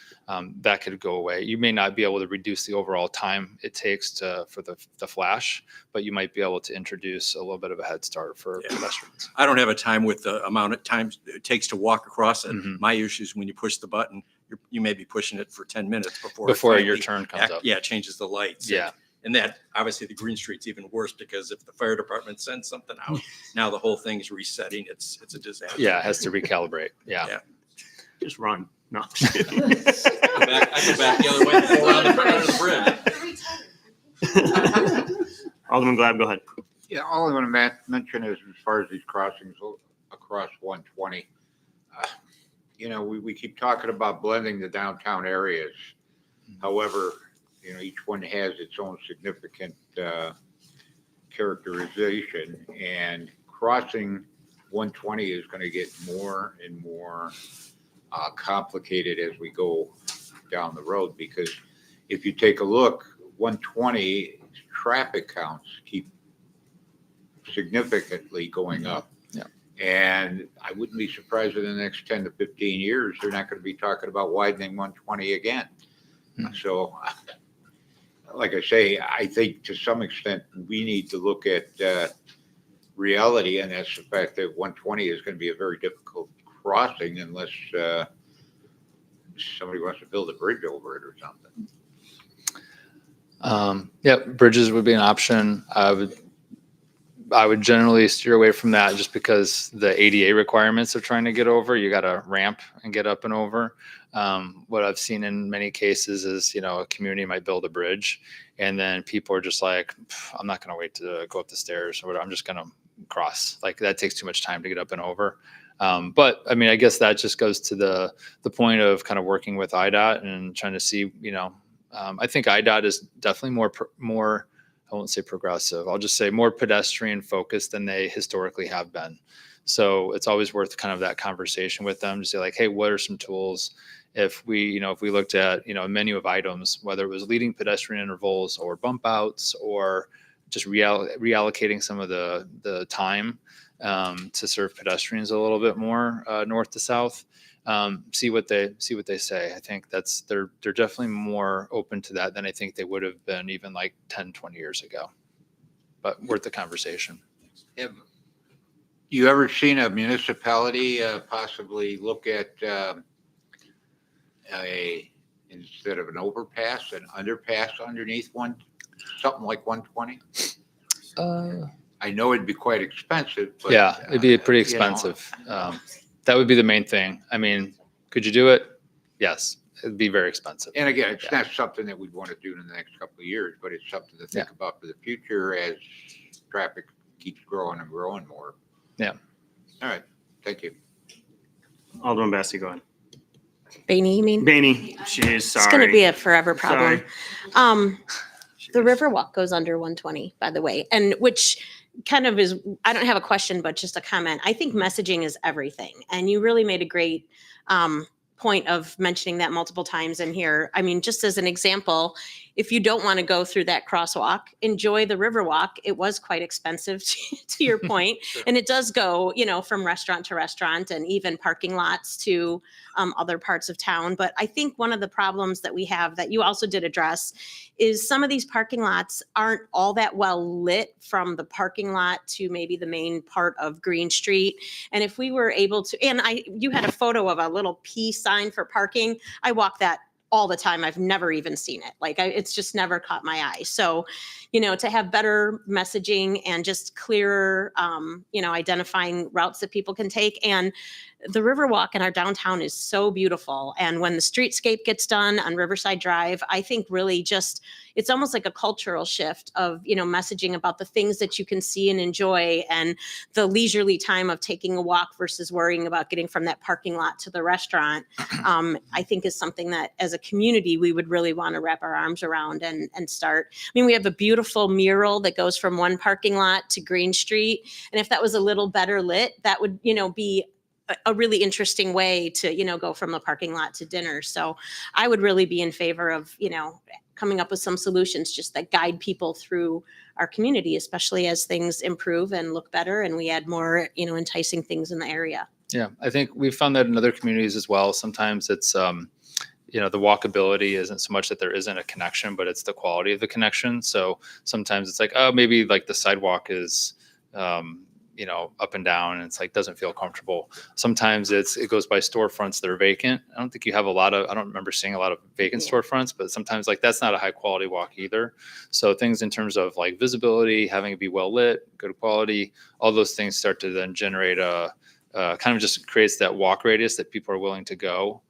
that could go away. You may not be able to reduce the overall time it takes for the flash, but you might be able to introduce a little bit of a head start for Yeah. pedestrians. I don't have a time with the amount of time it takes to walk across it. Mhm. My issue is when you push the button, you may be pushing it for 10 minutes before. it Before your finally turn comes up. Yeah, it changes the lights. Yeah. And that, obviously, the Green Street's even worse because if the fire department sends something out, now the whole thing's resetting. It's a disaster. Yeah, it has to recalibrate. Yeah. Yeah. Just run. No. I'm just kidding. I go back the other way and go around the front of the bridge. Alderman Glad, go ahead. Yeah, all I want to mention is as far as these crossings across 120, we keep talking about blending the downtown areas. However, each one has its own significant characterization, and crossing 120 is going to get more and more complicated as we go down the road, because if you take a look, 120 traffic counts keep significantly going up. Yeah. And I wouldn't be surprised in the next 10 to 15 years, they're not going to be talking about widening 120 again. So, like I say, I think to some extent we need to look at reality, and that's the fact that 120 is going to be a very difficult crossing unless somebody wants to build a bridge over it or something. Yeah, bridges would be an option. I would generally steer away from that just because the ADA requirements of trying to get over, you got to ramp and get up and over. What I've seen in many cases is, a community might build a bridge and then people are just like, I'm not going to wait to go up the stairs or whatever. I'm just going to cross. Like that takes too much time to get up and over. But I mean, I guess that just goes to the point of kind of working with IDOT and trying to see, I think IDOT is definitely more, I won't say progressive. I'll just say more pedestrian focused than they historically have been. So it's always worth kind of that conversation with them to say like, hey, what are some tools? If we looked at, a menu of items, whether it was leading pedestrian intervals or bump outs or just reallocating some of the time to serve pedestrians a little bit more north to south, see what they say. I think they're definitely more open to that than I think they would have been even like 10, 20 years ago, but worth the conversation. Have you ever seen a municipality possibly look at instead of an overpass, an underpass underneath something like 120? I know it'd be quite expensive, but Yeah, it'd be pretty you know, expensive. That would be the main thing. I mean, could you do it? Yes, it'd be very expensive. And again, it's not something that we'd want to do in the next couple of years, but it's something to think about for the future as traffic keeps growing and growing more. Yeah. All right. Thank you. Alderman Bassi, go ahead. Bainey, you mean? Bainey, jeez, sorry. It's going to be a forever problem. Sorry. The Riverwalk goes under 120, by the way, and which kind of is, I don't have a question, but just a comment. I think messaging is everything. And you really made a great point of mentioning that multiple times in here. I mean, just as an example, if you don't want to go through that crosswalk, enjoy the Riverwalk. It was quite expensive to your point. Sure. And it does go, from restaurant to restaurant and even parking lots to other parts of town. But I think one of the problems that we have that you also did address is some of these parking lots aren't all that well lit from the parking lot to maybe the main part of Green Street. And if we were able to, and you had a photo of a little P sign for parking. I walk that all the time. I've never even seen it. It's just never caught my eye. So, to have better messaging and just clearer, identifying routes that people can take. And the Riverwalk in our downtown is so beautiful. And when the streetscape gets done on Riverside Drive, I think really it's almost like a cultural shift of, messaging about the things that you can see and enjoy and the leisurely time of taking a walk versus worrying about getting from that parking lot to the restaurant. I think is something that as a community, we would really want to wrap our arms around and start. I mean, we have a beautiful mural that goes from one parking lot to Green Street. And if that was a little better lit, that would, be a really interesting way to, go from a parking lot to dinner. So I would really be in favor of, coming up with some solutions just that guide people through our community, especially as things improve and look better and we add more, enticing things in the area. Yeah, I think we've found that in other communities as well. Sometimes it's, the walkability isn't so much that there isn't a connection, but it's the quality of the connection. So sometimes it's like, oh, maybe like the sidewalk is, up and down, and it's like doesn't feel comfortable. Sometimes it goes by storefronts that are vacant. I don't think you have I don't remember seeing a lot of vacant storefronts, but sometimes like that's not a high quality walk either. So things in terms of like visibility, having it be well lit, good quality, all those things start to then generate kind of just creates that walk radius that people are willing to go.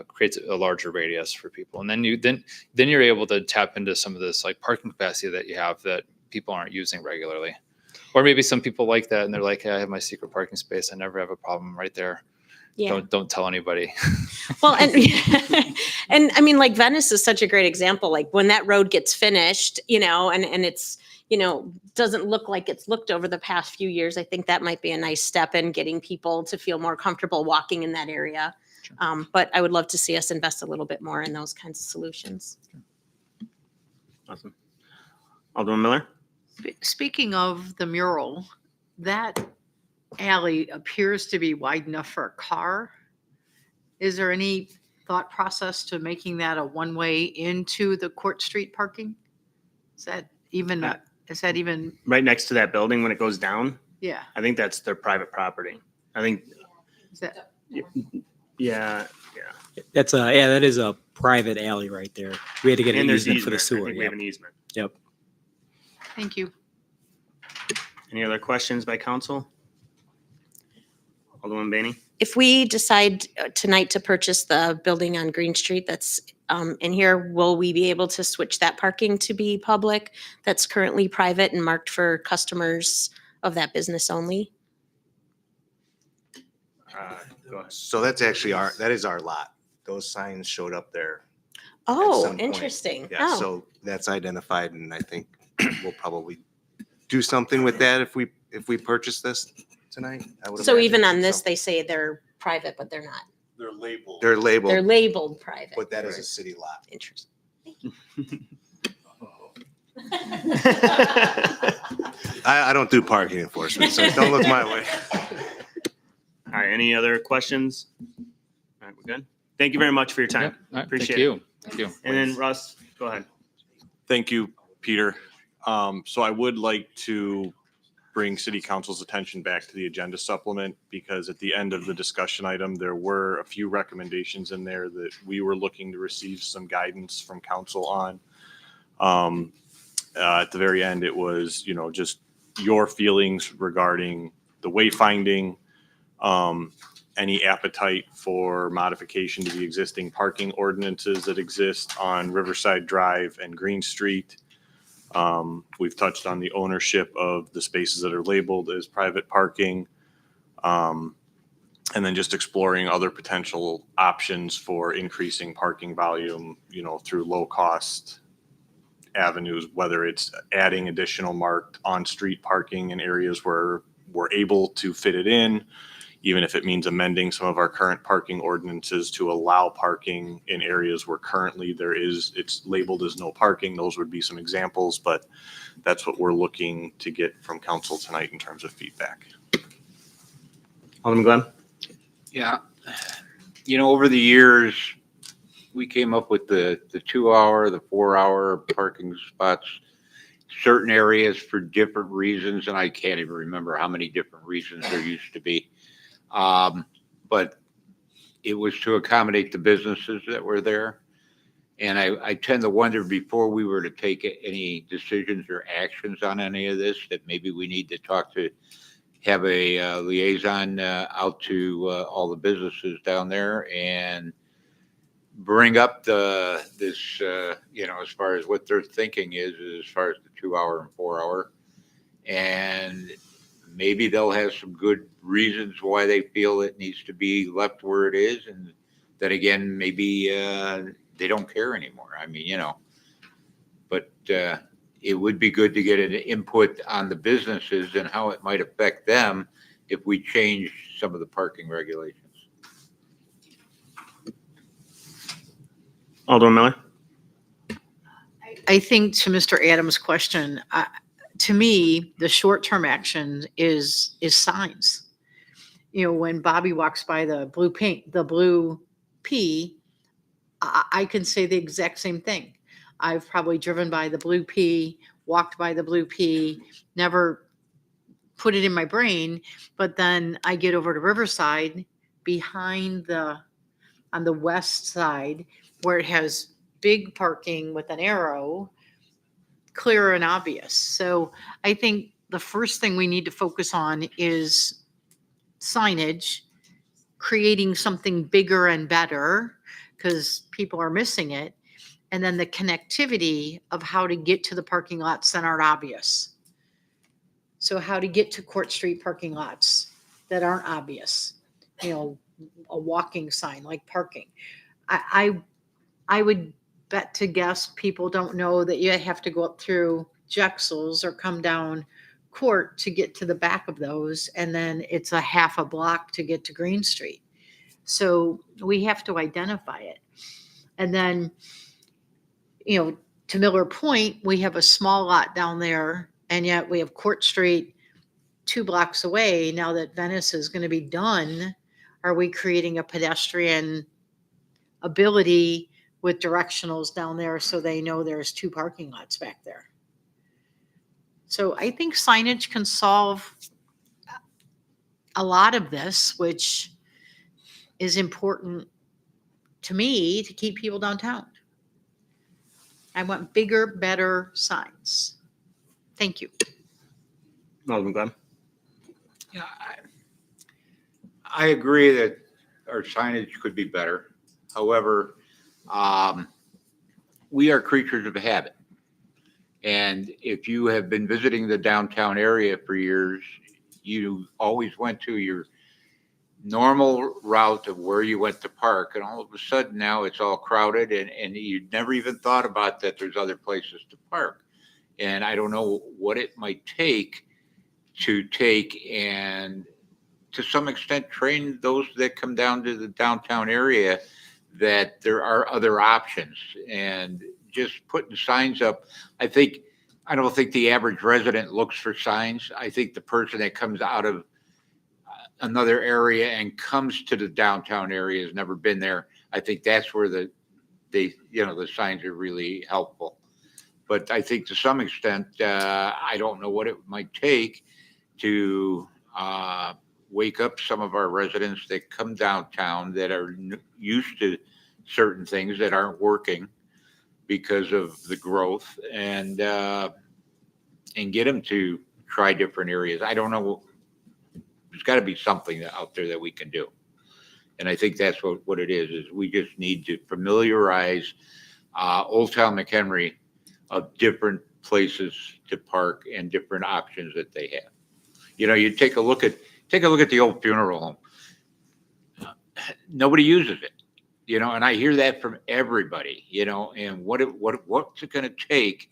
Creates a larger radius for people, and then you're able to tap into some of this like parking capacity that you have that people aren't using regularly. Or maybe some people like that and they're like, hey, I have my secret parking space. I never have a problem right there. Yeah. Don't tell anybody. Well, and I mean, like Venice is such a great example. Like when that road gets finished, and it's, doesn't look like it's looked over the past few years. I think that might be a nice step in getting people to feel more comfortable walking in that area. Sure. But I would love to see us invest a little bit more in those kinds of solutions. Awesome. Alderman Miller? Speaking of the mural, that alley appears to be wide enough for a car. Is there any thought process to making that a one-way into the Court Street parking? Is that even, Right next to that building when it goes down? yeah, I think that's their private property. I think, is that, yeah. that is a private alley right there. We had to get an And there's easement for the easement. I sewer. think we have an easement. Yep. thank you. Any other questions by council? Alderman Bainey? If we decide tonight to purchase the building on Green Street that's in here, will we be able to switch that parking to be public that's currently private and marked for customers of that business only? Go ahead. So that's actually that is our lot. Those signs showed up there. Oh, some point. interesting. Yeah, Oh, so that's identified, and I think we'll probably do something with that if we purchase this tonight. I would so even imagine. on this, So they say they're private, but they're not. They're labeled. they're labeled, They're labeled private. but that is a city lot. Interesting. I don't do parking enforcement, so don't look my way. All right, any other questions? All right, we're good. Thank you very much for your time. Yep. All right, Appreciate thank you. Thank you. And then Russ, go ahead. Thank you, Peter. So I would like to bring city council's attention back to the agenda supplement, because at the end of the discussion item, there were a few recommendations in there that we were looking to receive some guidance from council on. At the very end, it was, just your feelings regarding the wayfinding, any appetite for modification to the existing parking ordinances that exist on Riverside Drive and Green Street. We've touched on the ownership of the spaces that are labeled as private parking. And then just exploring other potential options for increasing parking volume, through low cost avenues, whether it's adding additional marked on-street parking in areas where we're able to fit it in, even if it means amending some of our current parking ordinances to allow parking in areas where currently it's labeled as no parking. Those would be some examples, but that's what we're looking to get from council tonight in terms of feedback. Alderman Glenn? Yeah. Over the years, we came up with the 2 hour, the 4 hour parking spots, certain areas for different reasons. And I can't even remember how many different reasons there used to be. But it was to accommodate the businesses that were there. And I tend to wonder, before we were to take any decisions or actions on any of this, that maybe we need to have a liaison out to all the businesses down there and bring up this as far as what their thinking is as far as the 2 hour and 4 hour. And maybe they'll have some good reasons why they feel it needs to be left where it is. And then again, maybe they don't care anymore. I mean, but it would be good to get an input on the businesses and how it might affect them if we change some of the parking regulations. Alderman Miller? I think to Mr. Adams' question, to me, the short-term action is signs. You know, when Bobby walks by the blue P, I can say the exact same thing. I've probably driven by the blue P, walked by the blue P, never put it in my brain, but then I get over to Riverside on the west side where it has big parking with an arrow, clear and obvious. So I think the first thing we need to focus on is signage, creating something bigger and better because people are missing it. And then the connectivity of how to get to the parking lots that aren't obvious. So how to get to Court Street parking lots that aren't obvious, you know, a walking sign like parking. I would bet to guess people don't know that you have to go up through Jexel's or come down Court to get to the back of those. And then it's a half a block to get to Green Street. So we have to identify it. And then, you know, to Miller Point, we have a small lot down there, and yet we have Court Street 2 blocks away. Now that Venice is going to be done, are we creating a pedestrian ability with directionals down there so they know there's 2 parking lots back there? So I think signage can solve a lot of this, which is important to me to keep people downtown. I want bigger, better signs. Thank you. Alderman Glenn? Yeah, I agree that our signage could be better. However, we are creatures of habit. And if you have been visiting the downtown area for years, you always went to your normal route of where you went to park, and all of a sudden now it's all crowded, and you never even thought about that there's other places to park. And I don't know what it might take and to some extent train those that come down to the downtown area that there are other options. And just putting signs up, I don't think the average resident looks for signs. I think the person that comes out of another area and comes to the downtown area has never been there. I think that's where the signs are really helpful. But I think to some extent, I don't know what it might take to wake up some of our residents that come downtown that are used to certain things that aren't working because of the growth, and get them to try different areas. I don't know. There's got to be something out there that we can do. And I think that's what it is we just need to familiarize Old Town McHenry of different places to park and different options that they have. You know, you take a look at the old funeral home. Nobody uses it, you know, and I hear that from everybody, you know, and what's it going to take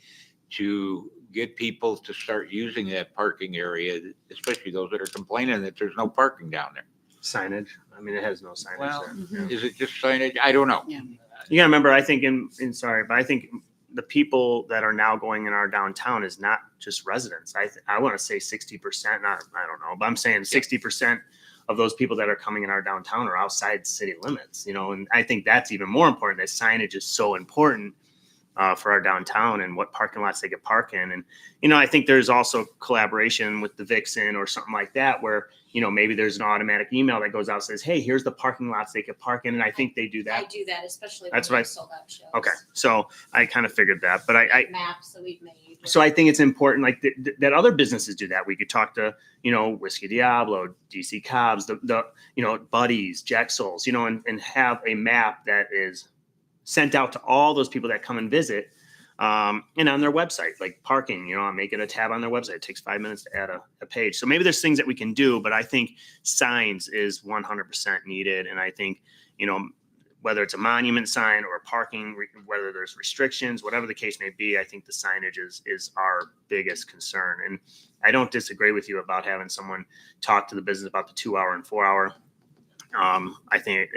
to get people to start using that parking area, especially those that are complaining that there's no parking down there? Signage. I mean, it has no signage Well, there. Yeah. Is it just signage? I don't know. Yeah. You gotta remember, I think I think the people that are now going in our downtown is not just residents. I want to say 60%, I don't know, but I'm saying 60% of those people that are coming in our downtown are outside city limits, you know, and I think that's even more important. That signage is so important for our downtown and what parking lots they could park in. And, you know, I think there's also collaboration with the Vixen or something like that, where, you know, maybe there's an automatic email that goes out and says, hey, here's the parking lots they could park in. And I think they do that. I do that, especially That's when right. we sold out shows. Okay. So I kind of figured that, but I Maps that we've made. so I think it's important, like that other businesses do that. We could talk to, you know, Whiskey Diablo, DC Cobbs, the you know, Buddies, Jexel's, you know, and have a map that is sent out to all those people that come and visit, and on their website, like parking, you know, make it a tab on their website. It takes 5 minutes to add a page. So maybe there's things that we can do, but I think signs is 100% needed. And I think, you know, whether it's a monument sign or parking, whether there's restrictions, whatever the case may be, I think the signage is our biggest concern. And I don't disagree with you about having someone talk to the business about the 2 hour and 4 hour. I think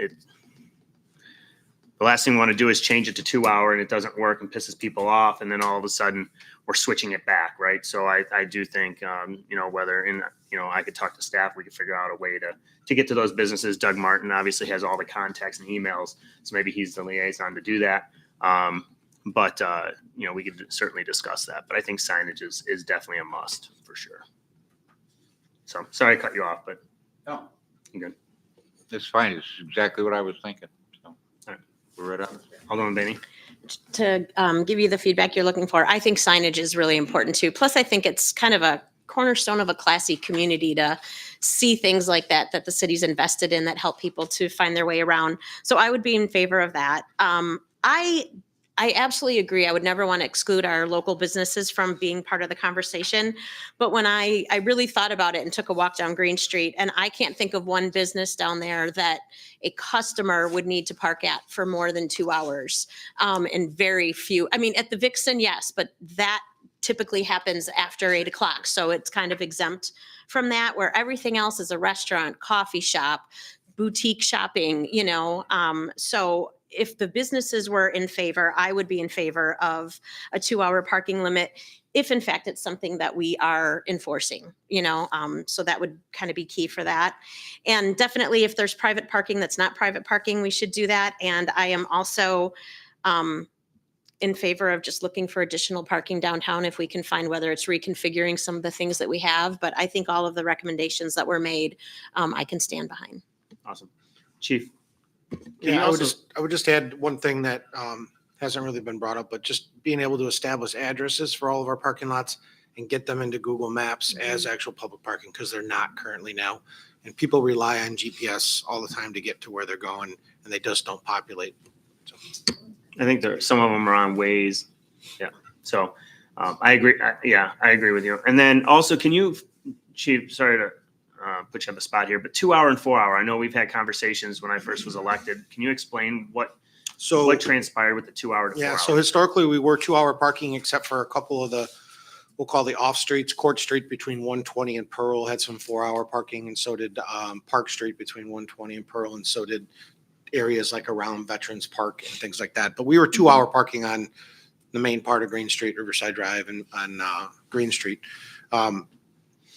the last thing we want to do is change it to 2 hour and it doesn't work and pisses people off. And then all of a sudden we're switching it back. Right. So I do think, whether I could talk to staff, we could figure out a way to get to those businesses. Doug Martin obviously has all the contacts and emails. So maybe he's the liaison to do that. But we could certainly discuss that. But I think signage is definitely a must for sure. So sorry I cut you off, but No, you're good. it's fine. It's exactly what I was thinking. So All right. we're right on. Alderman Bainey. To give you the feedback you're looking for, I think signage is really important too. Plus, I think it's kind of a cornerstone of a classy community to see things like that the city's invested in that help people to find their way around. So I would be in favor of that. I absolutely agree. I would never want to exclude our local businesses from being part of the conversation. But when I really thought about it and took a walk down Green Street, and I can't think of one business down there that a customer would need to park at for more than 2 hours. And very few, I mean, at the Vixen, yes, but that typically happens after 8 o'clock. So it's kind of exempt from that, where everything else is a restaurant, coffee shop, boutique shopping, so if the businesses were in favor, I would be in favor of a 2 hour parking limit, if in fact it's something that we are enforcing, so that would kind of be key for that. And definitely if there's private parking that's not private parking, we should do that. And I am also in favor of just looking for additional parking downtown if we can find, whether it's reconfiguring some of the things that we have. But I think all of the recommendations that were made, I can stand behind. Awesome. Chief. Can you Yeah, also- I would just add one thing that hasn't really been brought up, but just being able to establish addresses for all of our parking lots and get them into Google Maps as actual public parking, because they're not currently now. And people rely on GPS all the time to get to where they're going, and they just don't populate. So, I think some of them are on Waze. Yeah. So I agree. I agree with you. And then also, can you, Chief, sorry to put you on the spot here, but 2 hour and 4 hour, I know we've had conversations when I first was elected. Can you explain what transpired with the 2 hour to 4 yeah, hour? so historically we were 2 hour parking except for a couple of we'll call the off streets. Court Street between 120 and Pearl had some 4 hour parking, and so did Park Street between 120 and Pearl, and so did areas like around Veterans Park and things like that. But we were 2 hour parking on the main part of Green Street, Riverside Drive, and on Green Street.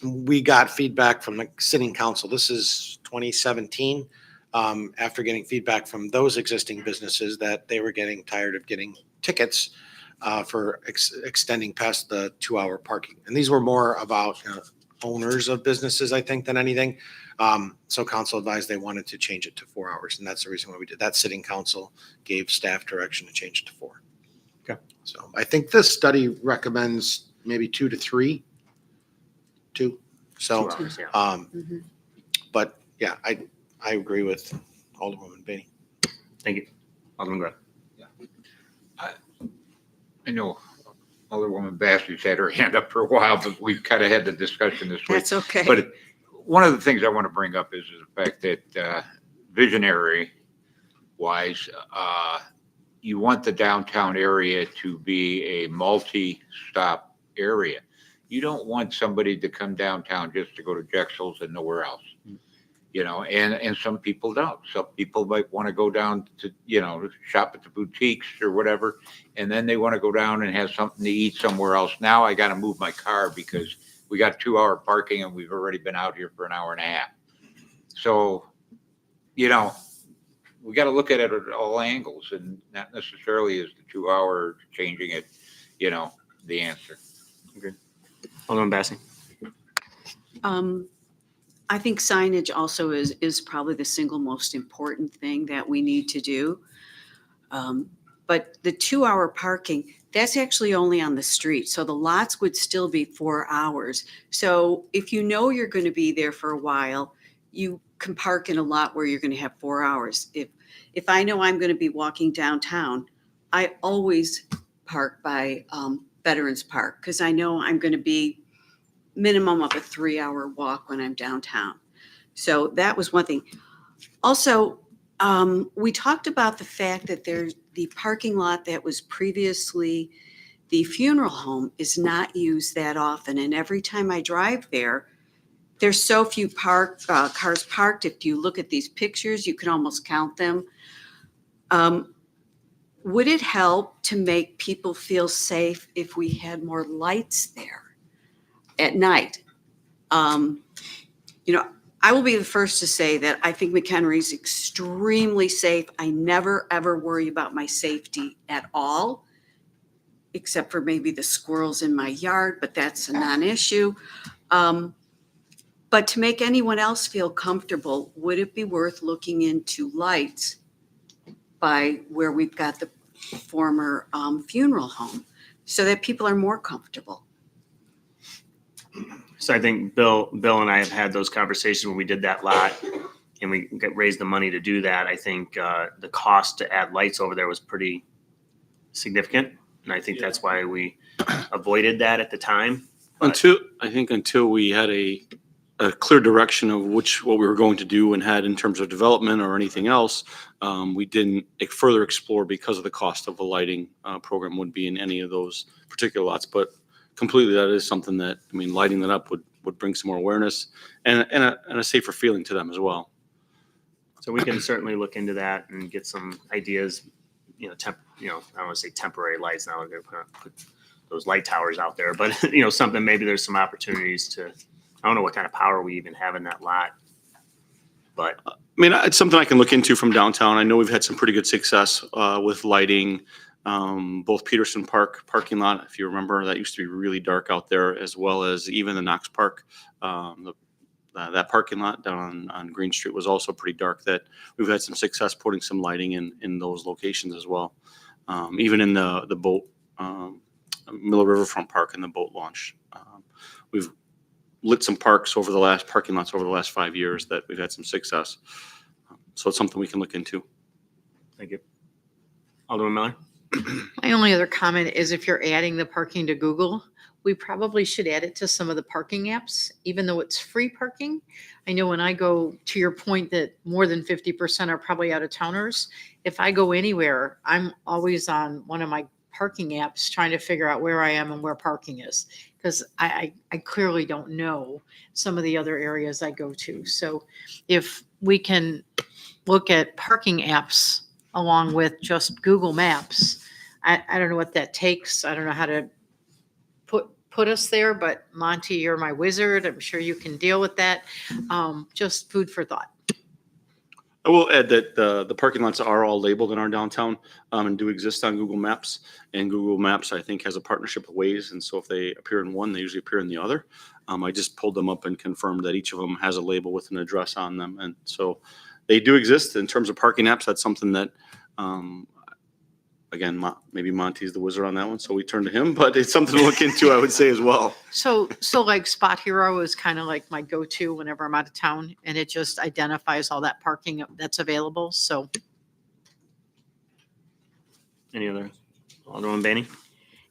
We got feedback from the sitting council. This is 2017. After getting feedback from those existing businesses that they were getting tired of getting tickets for extending past the 2 hour parking. And these were more about owners of businesses, I think, than anything. So council advised they wanted to change it to 4 hours. And that's the reason why we did that. Sitting council gave staff direction to change it to 4. Okay. So I think this study recommends maybe 2 to 3. 2. So, 2 hours, yeah. but yeah, I agree with Alderwoman Bainey. Thank you. Alderman Grab. I know Alderwoman Bastards had her hand up for a while, but we've kind of had the discussion this week. That's okay. But one of the things I want to bring up is the fact that visionary wise, you want the downtown area to be a multi-stop area. You don't want somebody to come downtown just to go to Jexel's and nowhere else. And some people don't. Some people might want to go down to, shop at the boutiques or whatever, and then they want to go down and have something to eat somewhere else. Now I got to move my car because we got 2 hour parking and we've already been out here for an hour and a half. So, we got to look at it at all angles, and not necessarily is the 2 hour changing it, the answer. Okay. Alderman Bassi. I think signage also is probably the single most important thing that we need to do. But the 2 hour parking, that's actually only on the street. So the lots would still be 4 hours. So if you know you're going to be there for a while, you can park in a lot where you're going to have 4 hours. If I know I'm going to be walking downtown, I always park by Veterans Park because I know I'm going to be minimum of a 3 hour walk when I'm downtown. So that was one thing. Also, We talked about the fact that there's the parking lot that was previously the funeral home is not used that often. And every time I drive there, there's so few cars parked. If you look at these pictures, you can almost count them. Would it help to make people feel safe if we had more lights there at night? I will be the first to say that I think McHenry is extremely safe. I never, ever worry about my safety at all, except for maybe the squirrels in my yard, but that's a non-issue. But to make anyone else feel comfortable, would it be worth looking into lights by where we've got the former funeral home so that people are more comfortable? So I think Bill and I have had those conversations when we did that lot and we raised the money to do that. I think the cost to add lights over there was pretty significant. And I think that's why we avoided that at the time. Until we had a clear direction of what we were going to do and had in terms of development or anything else, we didn't further explore because of the cost of a lighting program would be in any of those particular lots. But completely, that is something that, lighting that up would bring some more awareness and a safer feeling to them as well. So we can certainly look into that and get some ideas, I don't want to say temporary lights. Now we're going to put those light towers out there, but something, maybe there's some opportunities to, I don't know what kind of power we even have in that lot, but. It's something I can look into from downtown. I know we've had some pretty good success with lighting. Both Peterson Park parking lot, if you remember, that used to be really dark out there, as well as even the Knox Park. That parking lot down on Green Street was also pretty dark. That we've had some success putting some lighting in those locations as well. Even in the boat, Miller Riverfront Park and the boat launch. We've lit some parking lots over the last 5 years that we've had some success. So it's something we can look into. Thank you. Alderman Miller? My only other comment is if you're adding the parking to Google, we probably should add it to some of the parking apps, even though it's free parking. I know when I go, to your point that more than 50% are probably out of towners, if I go anywhere, I'm always on one of my parking apps trying to figure out where I am and where parking is, because I clearly don't know some of the other areas I go to. So if we can look at parking apps along with just Google Maps, I don't know what that takes. I don't know how to put us there, but Monty, you're my wizard. I'm sure you can deal with that. Just food for thought. I will add that the parking lots are all labeled in our downtown and do exist on Google Maps. And Google Maps, I think, has a partnership with Waze. And so if they appear in one, they usually appear in the other. I just pulled them up and confirmed that each of them has a label with an address on them. And so they do exist. In terms of parking apps, that's something that, again, maybe Monty's the wizard on that one, so we turn to him, but it's something to look into, I would say, as well. So like Spot Hero is kind of like my go-to whenever I'm out of town, and it just identifies all that parking that's available. So. Any other? Alderman Bainey?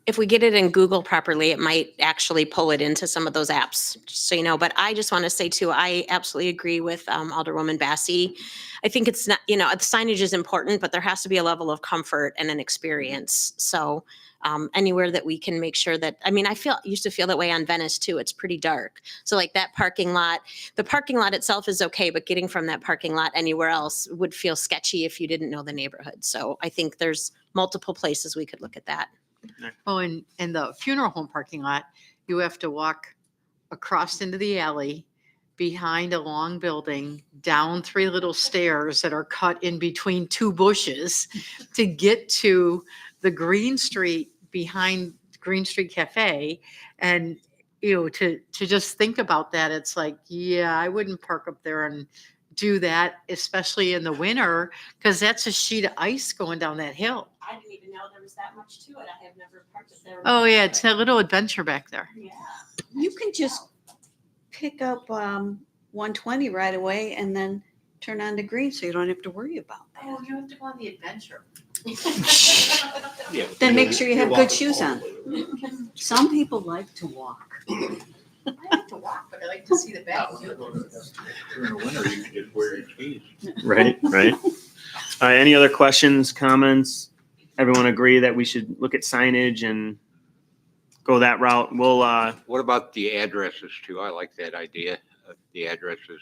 If we get it in Google properly, it might actually pull it into some of those apps, just so you know. But I just want to say too, I absolutely agree with Alderwoman Bassey. I think it's not, the signage is important, but there has to be a level of comfort and an experience. So anywhere that we can make sure that, used to feel that way on Venice too. It's pretty dark. So like that parking lot, the parking lot itself is okay, but getting from that parking lot anywhere else would feel sketchy if you didn't know the neighborhood. So I think there's multiple places we could look at that. Oh, and the funeral home parking lot, you have to walk across into the alley, behind a long building, down 3 little stairs that are cut in between 2 bushes to get to the Green Street, behind Green Street Cafe. And, to just think about that, it's like, yeah, I wouldn't park up there and do that, especially in the winter, because that's a sheet of ice going down that hill. I didn't even know there was that much to it. I have never parked it there. Oh, yeah, it's a little adventure back there. Yeah. You can just pick up 120 right away and then turn on the green so you don't have to worry about that. Oh, you have to go on the adventure. Then make sure you have good shoes on. Some people like to walk. I like to walk, but I like to see the back. During the winter, you can just wear your skis. Right. All right, any other questions, comments? Everyone agree that we should look at signage and go that route? We'll, What about the addresses too? I like that idea, the addresses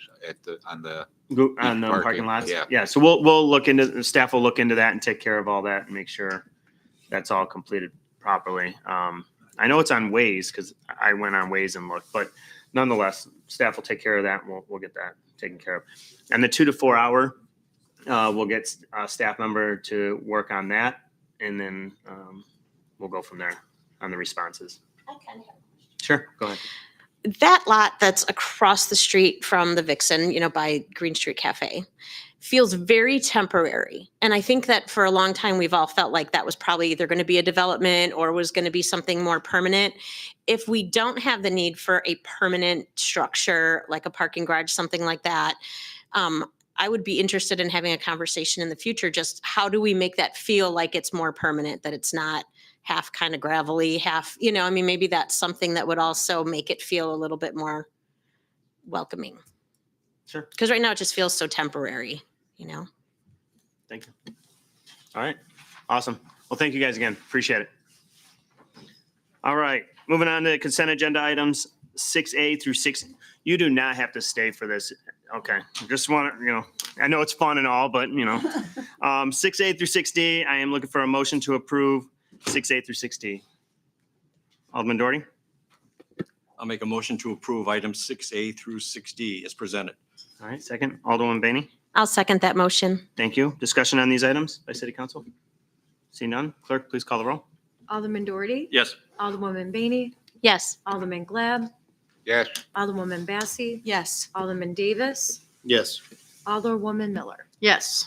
on the, go on the Parking, parking lots? yeah. Yeah, so we'll look into, the staff will look into that and take care of all that and make sure that's all completed properly. I know it's on Waze because I went on Waze and looked, but nonetheless, staff will take care of that and we'll get that taken care of. And the 2 to 4 hour, we'll get a staff member to work on that and then we'll go from there on the responses. Sure, go ahead. That lot that's across the street from the Vixen, by Green Street Cafe, feels very temporary. And I think that for a long time, we've all felt like that was probably either going to be a development or was going to be something more permanent. If we don't have the need for a permanent structure, like a parking garage, something like that, I would be interested in having a conversation in the future. Just how do we make that feel like it's more permanent, that it's not half kind of gravelly, half, maybe that's something that would also make it feel a little bit more welcoming. Sure. Because right now it just feels so temporary, Thank you. All right, awesome. Well, thank you guys again. Appreciate it. All right, moving on to consent agenda items 6A through 6. You do not have to stay for this. Okay, just want to, I know it's fun and all, but 6A through 6D, I am looking for a motion to approve 6A through 6D. Alderman Doherty? I'll make a motion to approve items 6A through 6D as presented. All right, second. Alderman Bainey? I'll second that motion. Thank you. Discussion on these items by City Council? See none. Clerk, please call the roll. Alderman Doherty. Yes. Alderwoman Bainey. Yes. Alderman Glad. yes, Alderwoman Massey. Yes. Alderman Davis. Yes. Alderwoman Miller. Yes.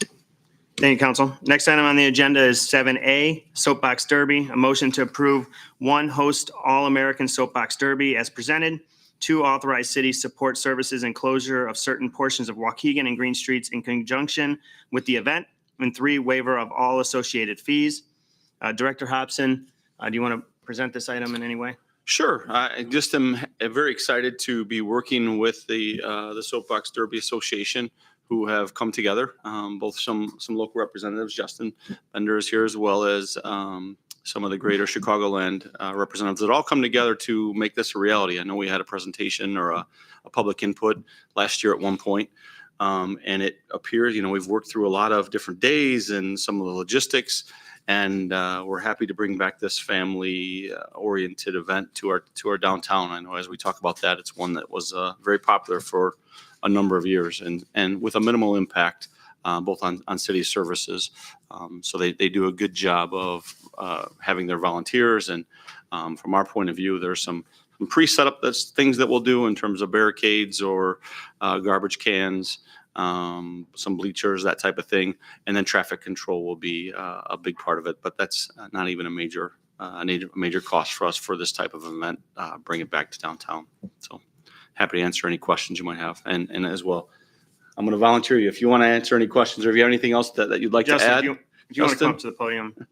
Thank you, Council. Next item on the agenda is 7A, Soapbox Derby. A motion to approve 1, host All-American Soapbox Derby as presented. 2, authorize city support services and closure of certain portions of Waukegan and Green Streets in conjunction with the event. And 3, waiver of all associated fees. Director Hobson, do you want to present this item in any way? Sure. I just am very excited to be working with the Soapbox Derby Association, who have come together, both some local representatives, Justin Bender is here, as well as some of the greater Chicagoland representatives that all come together to make this a reality. I know we had a presentation or a public input last year at one point, and it appears, we've worked through a lot of different days and some of the logistics, and we're happy to bring back this family-oriented event to our downtown. I know as we talk about that, it's one that was very popular for a number of years and with a minimal impact both on city services. So they do a good job of having their volunteers. And from our point of view, there's some pre-set up things that we'll do in terms of barricades or garbage cans, some bleachers, that type of thing. And then traffic control will be a big part of it. But that's not even a major cost for us for this type of event, bring it back to downtown. So happy to answer any questions you might have. And as well, I'm going to volunteer you if you want to answer any questions or if you have anything else that you'd like Justin, to add. if you want to come Justin? up to the podium.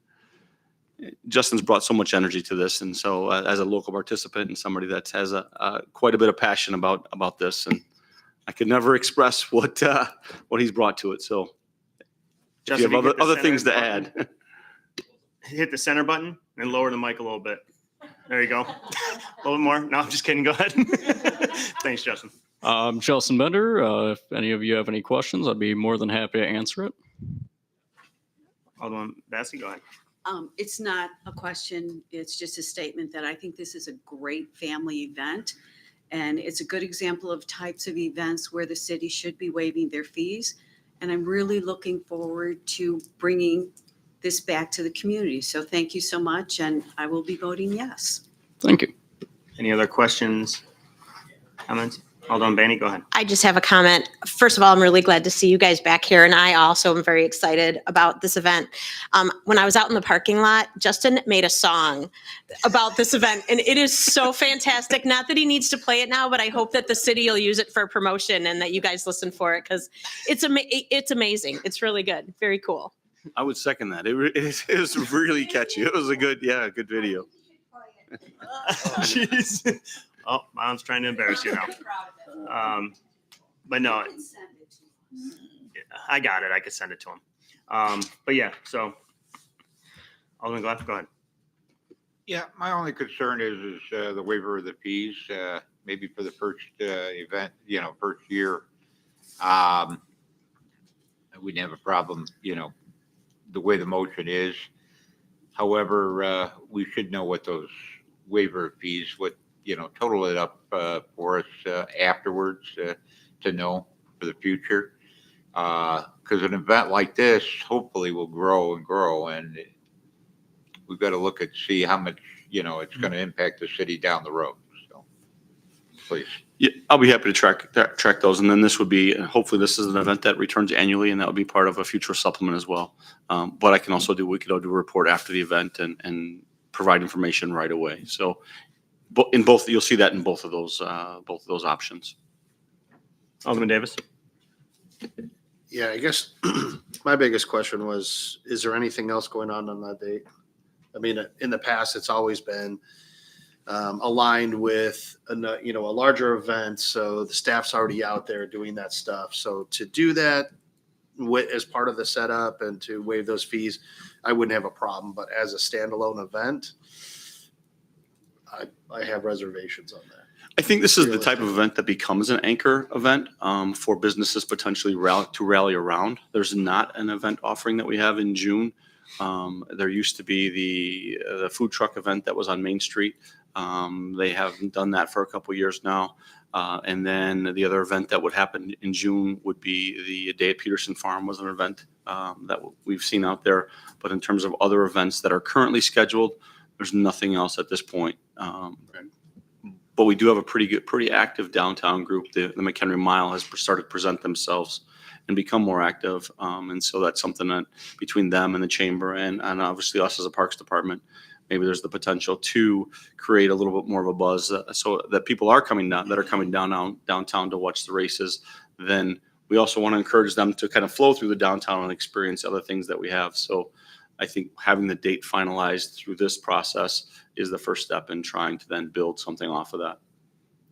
Justin's brought so much energy to this. And so as a local participant and somebody that has quite a bit of passion about this, and I could never express what he's brought to it. So if you Justin, have hit the other center things to button. add. Hit the center button and lower the mic a little bit. There you go. A little bit more. No, I'm just kidding. Go ahead. Thanks, Justin. I'm Justin Bender. If any of you have any questions, I'd be more than happy to answer it. Alderman Massey, go ahead. It's not a question. It's just a statement that I think this is a great family event. And it's a good example of types of events where the city should be waiving their fees. And I'm really looking forward to bringing this back to the community. So thank you so much. And I will be voting yes. Thank you. Any other questions, comments? Alderman Bainey, go ahead. I just have a comment. First of all, I'm really glad to see you guys back here, and I also am very excited about this event. When I was out in the parking lot, Justin made a song about this event, and it is so fantastic. Not that he needs to play it now, but I hope that the city will use it for promotion and that you guys listen for it because it's amazing. It's really good. Very cool. I would second that. It was really catchy. It was a good video. Jeez. Oh, Mom's trying to embarrass you now. But no, I got it. I could send it to him. But yeah, so Alderman Gleff, go ahead. Yeah, my only concern is the waiver of the fees, maybe for the first event, first year. I wouldn't have a problem, the way the motion is. However, we should know what those waiver fees, total it up for us afterwards to know for the future. Because an event like this hopefully will grow and grow, and we've got to look at see how much it's going to impact the city down the road. So, please. Yeah, I'll be happy to track those. And then this would be, hopefully this is an event that returns annually, and that would be part of a future supplement as well. What I can also do, we could do a report after the event and provide information right away. So in both, you'll see that in both of those options. Alderman Davis. Yeah, I guess my biggest question was, is there anything else going on that date? I mean, in the past, it's always been aligned with a larger event, so the staff's already out there doing that stuff. So to do that as part of the setup and to waive those fees, I wouldn't have a problem. But as a standalone event, I have reservations on that. I think this is the type of event that becomes an anchor event for businesses potentially to rally around. There's not an event offering that we have in June. There used to be the food truck event that was on Main Street. They haven't done that for a couple of years now. And then the other event that would happen in June would be the Day at Peterson Farm was an event that we've seen out there. But in terms of other events that are currently scheduled, there's nothing else at this point. But we do have a pretty active downtown group. The McHenry Mile has started to present themselves and become more active. And so that's something that between them and the chamber and obviously us as a parks department, maybe there's the potential to create a little bit more of a buzz so that people are coming downtown to watch the races. Then we also want to encourage them to kind of flow through the downtown and experience other things that we have. So I think having the date finalized through this process is the first step in trying to then build something off of that.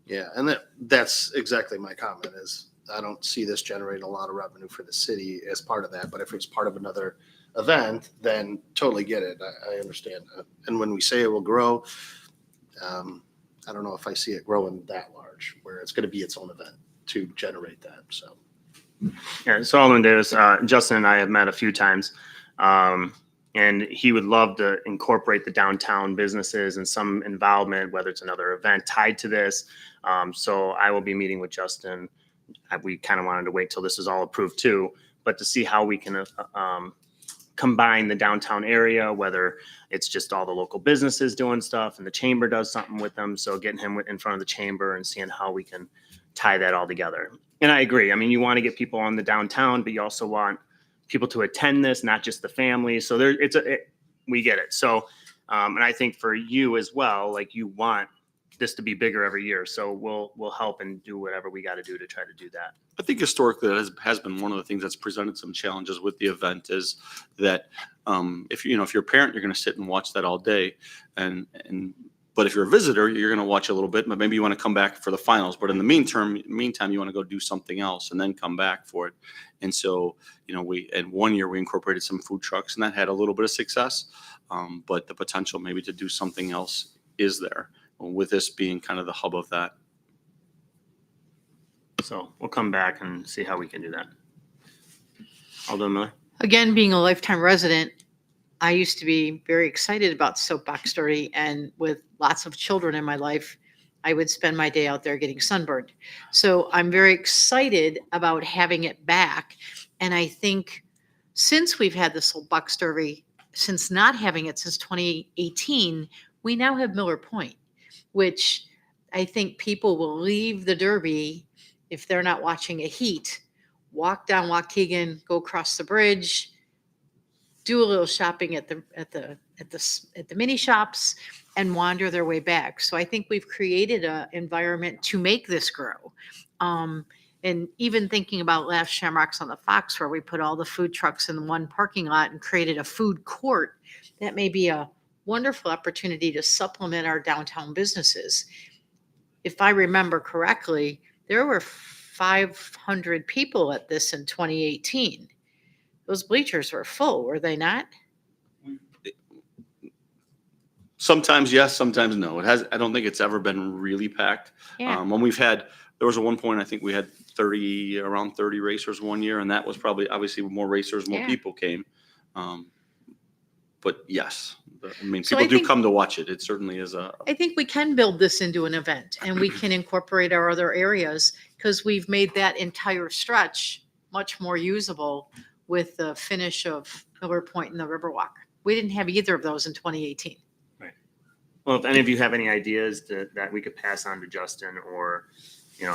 Yeah, and that's exactly my comment is I don't see this generating a lot of revenue for the city as part of that. But if it's part of another event, then totally get it. I understand that. And when we say it will grow, I don't know if I see it growing that large where it's going to be its own event to generate that. So, Yeah, so Alderman Davis, Justin and I have met a few times. And he would love to incorporate the downtown businesses and some involvement, whether it's another event tied to this. So I will be meeting with Justin. We kind of wanted to wait till this is all approved too, but to see how we can combine the downtown area, whether it's just all the local businesses doing stuff and the chamber does something with them. So getting him in front of the chamber and seeing how we can tie that all together. And I agree. I mean, you want to get people on the downtown, but you also want people to attend this, not just the family. So we get it. So, and I think for you as well, like you want this to be bigger every year. So we'll help and do whatever we got to do to try to do that. I think historically that has been one of the things that's presented some challenges with the event is that if you're a parent, you're going to sit and watch that all day, but if you're a visitor, you're going to watch a little bit, but maybe you want to come back for the finals. But in the meantime, you want to go do something else and then come back for it. And so, one year we incorporated some food trucks and that had a little bit of success. But the potential maybe to do something else is there with this being kind of the hub of that. So we'll come back and see how we can do that. Alderman Miller. Again, being a lifetime resident, I used to be very excited about Soapbox 30, and with lots of children in my life, I would spend my day out there getting sunburned. So I'm very excited about having it back. And I think since we've had the Soapbox Derby, since not having it since 2018, we now have Miller Point, which I think people will leave the Derby if they're not watching a heat, walk down Waukegan, go across the bridge, do a little shopping at the mini shops, and wander their way back. So I think we've created an environment to make this grow. And even thinking about last Shamrocks on the Fox, where we put all the food trucks in one parking lot and created a food court, that may be a wonderful opportunity to supplement our downtown businesses. If I remember correctly, there were 500 people at this in 2018. those bleachers were full, were they not? Sometimes yes, sometimes no. I don't think it's ever been really packed. Yeah. When there was a one point, I think we had around 30 racers one year, and that was probably obviously more racers, more Yeah. people came. But yes, I mean, So people I do think- come to watch it. It certainly is I think we can build this into an event and we can incorporate our other areas because we've made that entire stretch much more usable with the finish of Miller Point and the Riverwalk. We didn't have either of those in 2018. Well, if any of you have any ideas that we could pass on to Justin or,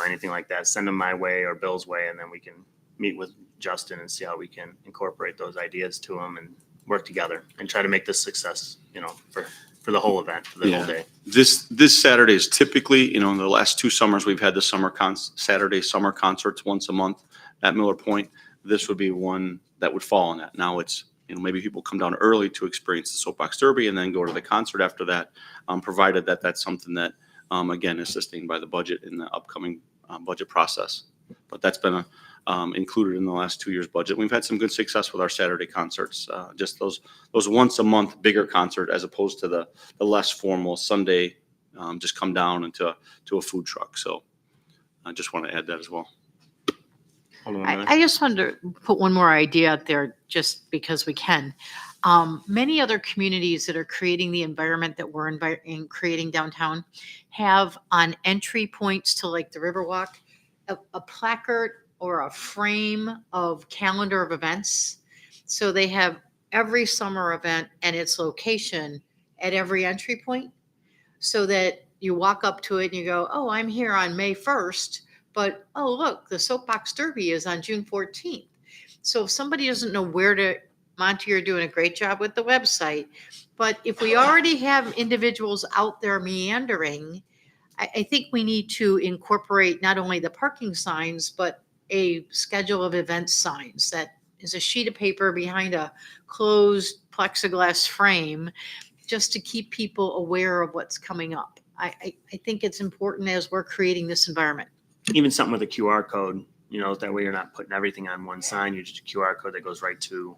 anything like that, send them my way or Bill's way, and then we can meet with Justin and see how we can incorporate those ideas to him and work together and try to make this success, for the whole event, for the whole day. This Saturday is typically, in the last 2 summers, we've had the Saturday summer concerts once a month at Miller Point. This would be one that would fall on that. Now it's, maybe people come down early to experience the Soapbox Derby and then go to the concert after that, provided that that's something that, again, is sustained by the budget in the upcoming budget process. But that's been included in the last 2 years' budget. We've had some good success with our Saturday concerts, just those once a month bigger concert as opposed to the less formal Sunday, just come down into a food truck. So I just want to add that as well. I just wanted to put one more idea out there just because we can. Many other communities that are creating the environment that we're creating downtown have on entry points to like the Riverwalk, a placard or a frame of calendar of events. So they have every summer event and its location at every entry point so that you walk up to it and you go, oh, I'm here on May 1st. But, oh, look, the Soapbox Derby is on June 14th. So if somebody doesn't know where to, Monty, you're doing a great job with the website. But if we already have individuals out there meandering, I think we need to incorporate not only the parking signs, but a schedule of event signs that is a sheet of paper behind a closed plexiglass frame just to keep people aware of what's coming up. I think it's important as we're creating this environment. Even something with a QR code, that way you're not putting everything on one sign. You just a QR code that goes right to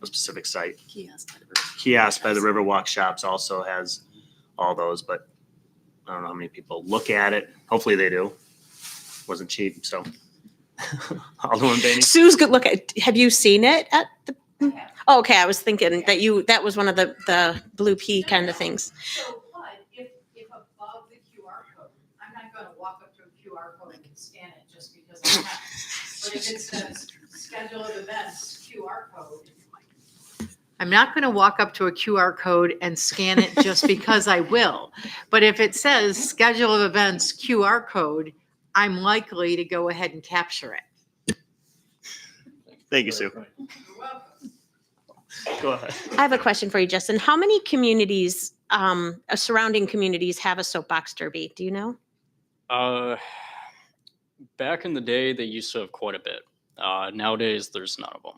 a specific site. Kiosk by the Riverwalk shops also has all those, but I don't know how many people look at it. Hopefully they do. Wasn't cheap, so. Alderman Bainey. Sue's good look at, have you seen it at the? Oh, okay, I was thinking that was one of the Blue P kind of things. So, but if above the QR code, I'm not going to walk up to a QR code and scan it just because I have. But if it says schedule of events, QR code. I'm not going to walk up to a QR code and scan it just because I will. But if it says schedule of events, QR code, I'm likely to go ahead and capture it. Thank you, Sue. Go ahead. I have a question for you, Justin. How many communities, surrounding communities have a Soapbox Derby? Do you know? Back in the day, they used to have quite a bit. Nowadays, there's none of them.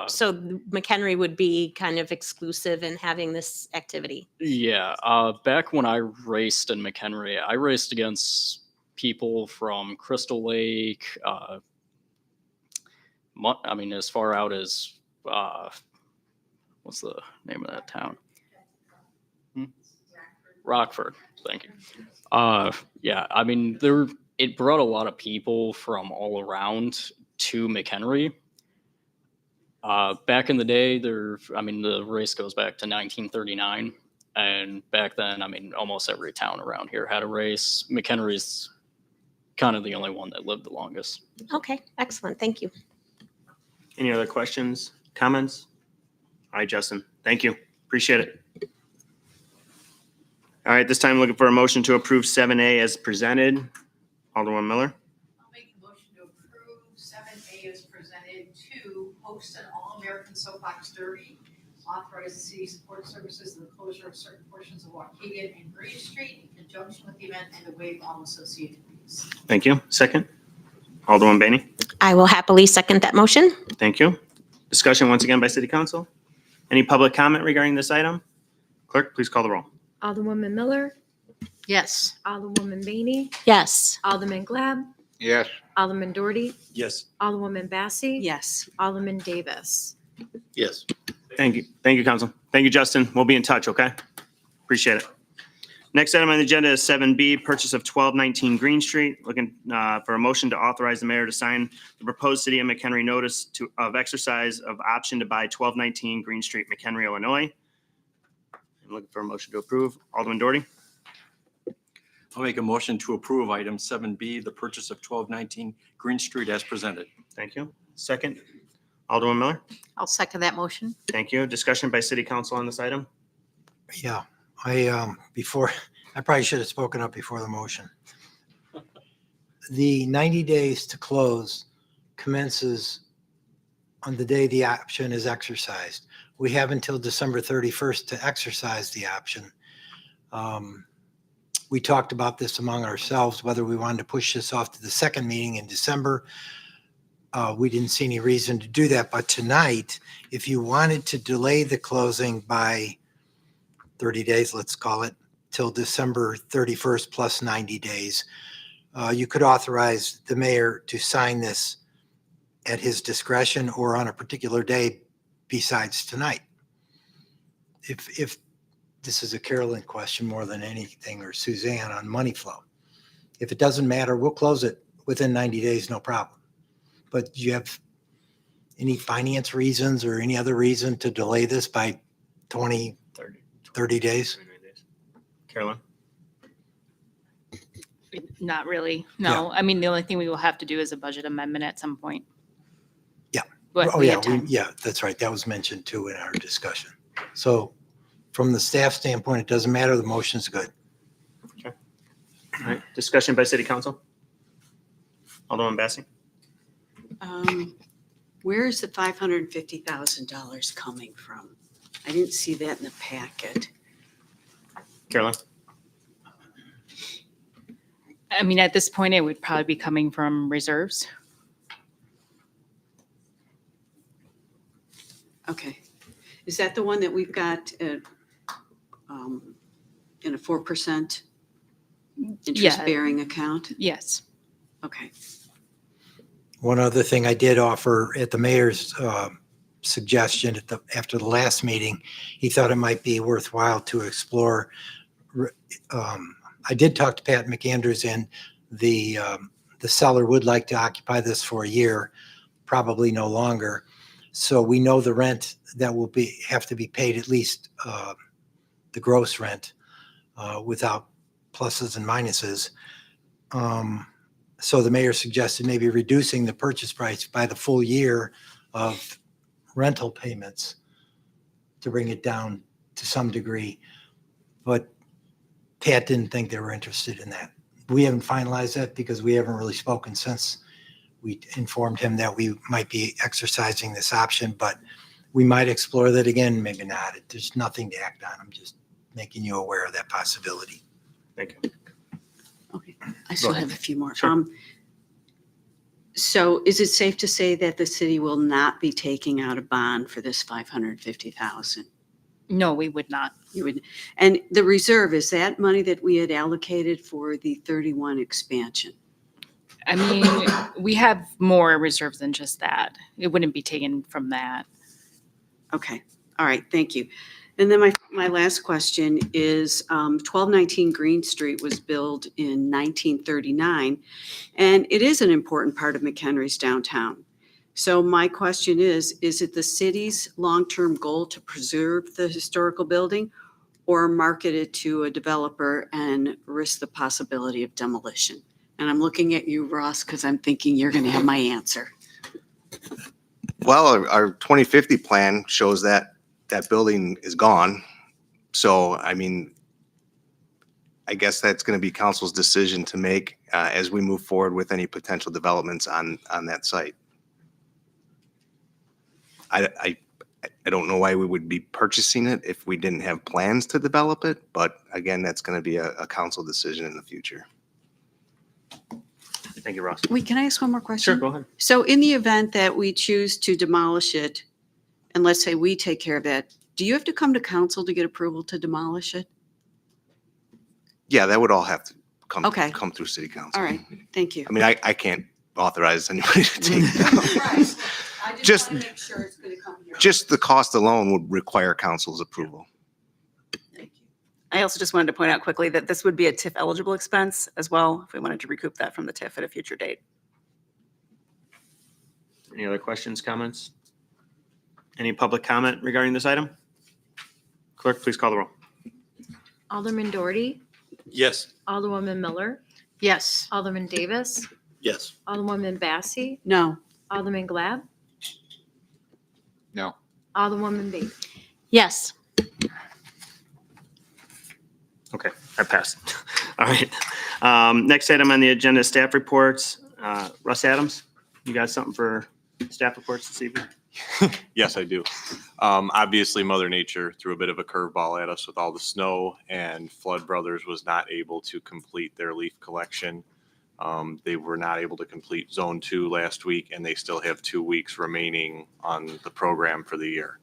So McHenry would be kind of exclusive in having this activity. Yeah. Back when I raced in McHenry, I raced against people from Crystal Lake. As far out as what's the name of that town? Rockford. Thank you. Yeah. It brought a lot of people from all around to McHenry. Back in the day, the race goes back to 1939. And back then, almost every town around here had a race. McHenry's kind of the only one that lived the longest. Okay, excellent. Thank you. Any other questions, comments? All right, Justin, thank you. Appreciate it. All right, this time looking for a motion to approve 7A as presented. Alderman Miller. I'll make a motion to approve 7A as presented to host an all-American Soapbox Derby, authorize the city support services and the closure of certain portions of Waukegan and Green Street in conjunction with the event and to waive all associated fees. Thank you. Second. Alderman Bainey. I will happily second that motion. Thank you. Discussion once again by City Council. Any public comment regarding this item? Clerk, please call the roll. Alderwoman Miller, Yes. Alderwoman Bainey, Yes. Alderman Glad, Yes. Alderman Doherty, Yes. Alderwoman Bassi. Yes. Alderman Davis. Yes. Thank you. Thank you, Council. Thank you, Justin. We'll be in touch, okay? Appreciate it. Next item on the agenda is 7B, purchase of 1219 Green Street. Looking for a motion to authorize the mayor to sign the proposed City of McHenry notice of exercise of option to buy 1219 Green Street, McHenry, Illinois. I'm looking for a motion to approve. Alderman Doherty. I'll make a motion to approve item 7B, the purchase of 1219 Green Street as presented. Thank you. Second, Alderman Miller. I'll second that motion. Thank you. Discussion by City Council on this item. Yeah, I probably should have spoken up before the motion. The 90 days to close commences on the day the option is exercised. We have until December 31st to exercise the option. We talked about this among ourselves, whether we wanted to push this off to the second meeting in December. We didn't see any reason to do that, but tonight, if you wanted to delay the closing by 30 days, let's call it, till December 31st plus 90 days, you could authorize the mayor to sign this at his discretion or on a particular day besides tonight. If this is a Carolyn question more than anything, or Suzanne on money flow. If it doesn't matter, we'll close it within 90 days, no problem. But do you have any finance reasons or any other reason to delay this by 30 days? Carolyn. Not really. No, I mean, the only thing we will have to do is a budget amendment at some point. Yeah. But Oh, we yeah, have time. yeah, that's right. That was mentioned too in our discussion. So from the staff standpoint, it doesn't matter. The motion's good. All right. Discussion by City Council. Alderman Bassi. Where is the $550,000 coming from? I didn't see that in the packet. Carolyn. I mean, at this point, it would probably be coming from reserves. Okay. Is that the one that we've got in a 4% interest-bearing account? Yes. Okay. One other thing I did offer at the mayor's suggestion after the last meeting, he thought it might be worthwhile to explore. I did talk to Pat McAndrews, and the seller would like to occupy this for a year, probably no longer. So we know the rent that will have to be paid, at least the gross rent, without pluses and minuses. So the mayor suggested maybe reducing the purchase price by the full year of rental payments to bring it down to some degree. But Pat didn't think they were interested in that. We haven't finalized that because we haven't really spoken since we informed him that we might be exercising this option, but we might explore that again, maybe not. There's nothing to act on. I'm just making you aware of that possibility. Thank you. Okay. I still ahead. have a few more. Sure. So is it safe to say that the city will not be taking out a bond for this $550,000? No, we would not. You would, and the reserve, is that money that we had allocated for the 31 expansion? I mean, we have more reserves than just that. It wouldn't be taken from that. Okay, all right, thank you. And then my last question is 1219 Green Street was built in 1939, and it is an important part of McHenry's downtown. So my question is it the city's long-term goal to preserve the historical building or market it to a developer and risk the possibility of demolition? And I'm looking at you, Ross, because I'm thinking you're going to have my answer. Well, our 2050 plan shows that that building is gone. So, I mean, I guess that's going to be council's decision to make as we move forward with any potential developments on that site. I don't know why we would be purchasing it if we didn't have plans to develop it, but again, that's going to be a council decision in the future. Thank you, Ross. Wait, can I ask one more question? Sure, go ahead. So in the event that we choose to demolish it, and let's say we take care of that, do you have to come to council to get approval to demolish it? Yeah, that would all have to Okay. come through city council. All right, thank you. I mean, I can't authorize anybody to take it down. Just, just the cost alone would require council's approval. I also just wanted to point out quickly that this would be a TIF eligible expense as well, if we wanted to recoup that from the TIF at a future date. Any other questions, comments? Any public comment regarding this item? Clerk, please call the roll. Alderman Doherty, Yes. Alderwoman Miller, Yes. Alderman Davis, Yes. Alderwoman Bassey, No. Alderman Glad, No. Alderwoman Bailey. Yes. Okay, that passed. All right. Next item on the agenda, staff reports. Russ Adams, you got something for staff reports this evening? Yes, I do. Obviously, Mother Nature threw a bit of a curveball at us with all the snow, and Flood Brothers was not able to complete their leaf collection. They were not able to complete Zone 2 last week, and they still have 2 weeks remaining on the program for the year.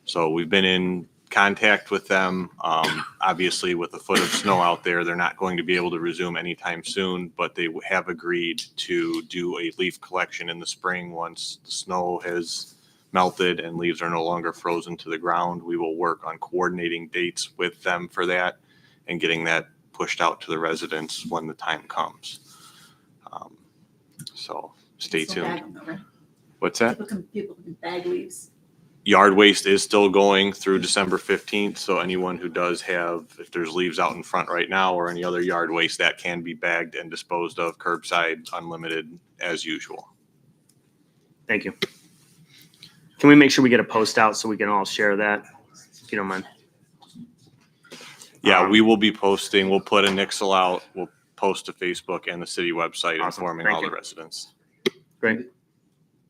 So we've been in contact with them. Obviously, with a foot of snow out there, they're not going to be able to resume anytime soon, but they have agreed to do a leaf collection in the spring once the snow has melted and leaves are no longer frozen to the ground. We will work on coordinating dates with them for that and getting that pushed out to the residents when the time comes. So stay tuned. What's that? People can bag leaves. Yard waste is still going through December 15th. So anyone who does have, if there's leaves out in front right now or any other yard waste, that can be bagged and disposed of curbside, unlimited as usual. Thank you. Can we make sure we get a post out so we can all share that, if you don't mind? Yeah, we will be posting, we'll put a nixle out, we'll post to Facebook and the city website Awesome. informing Thank all you. the residents. Great.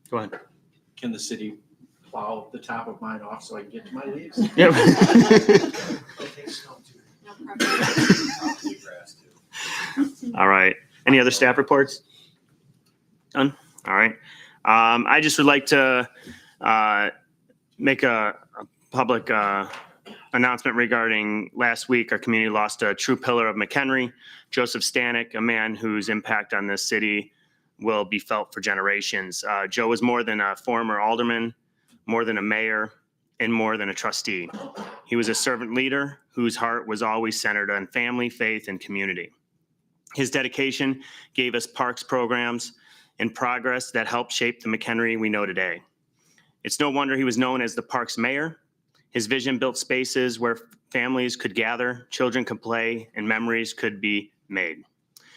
Go ahead. Can the city plow the top of mine off so I can get to my leaves? Yep. All right. Any other staff reports? Done? All right. I just would like to make a public announcement regarding last week. Our community lost a true pillar of McHenry, Joseph Stanek, a man whose impact on this city will be felt for generations. Joe was more than a former alderman, more than a mayor, and more than a trustee. He was a servant leader whose heart was always centered on family, faith, and community. His dedication gave us parks programs and progress that helped shape the McHenry we know today. It's no wonder he was known as the parks mayor. His vision built spaces where families could gather, children could play, and memories could be made.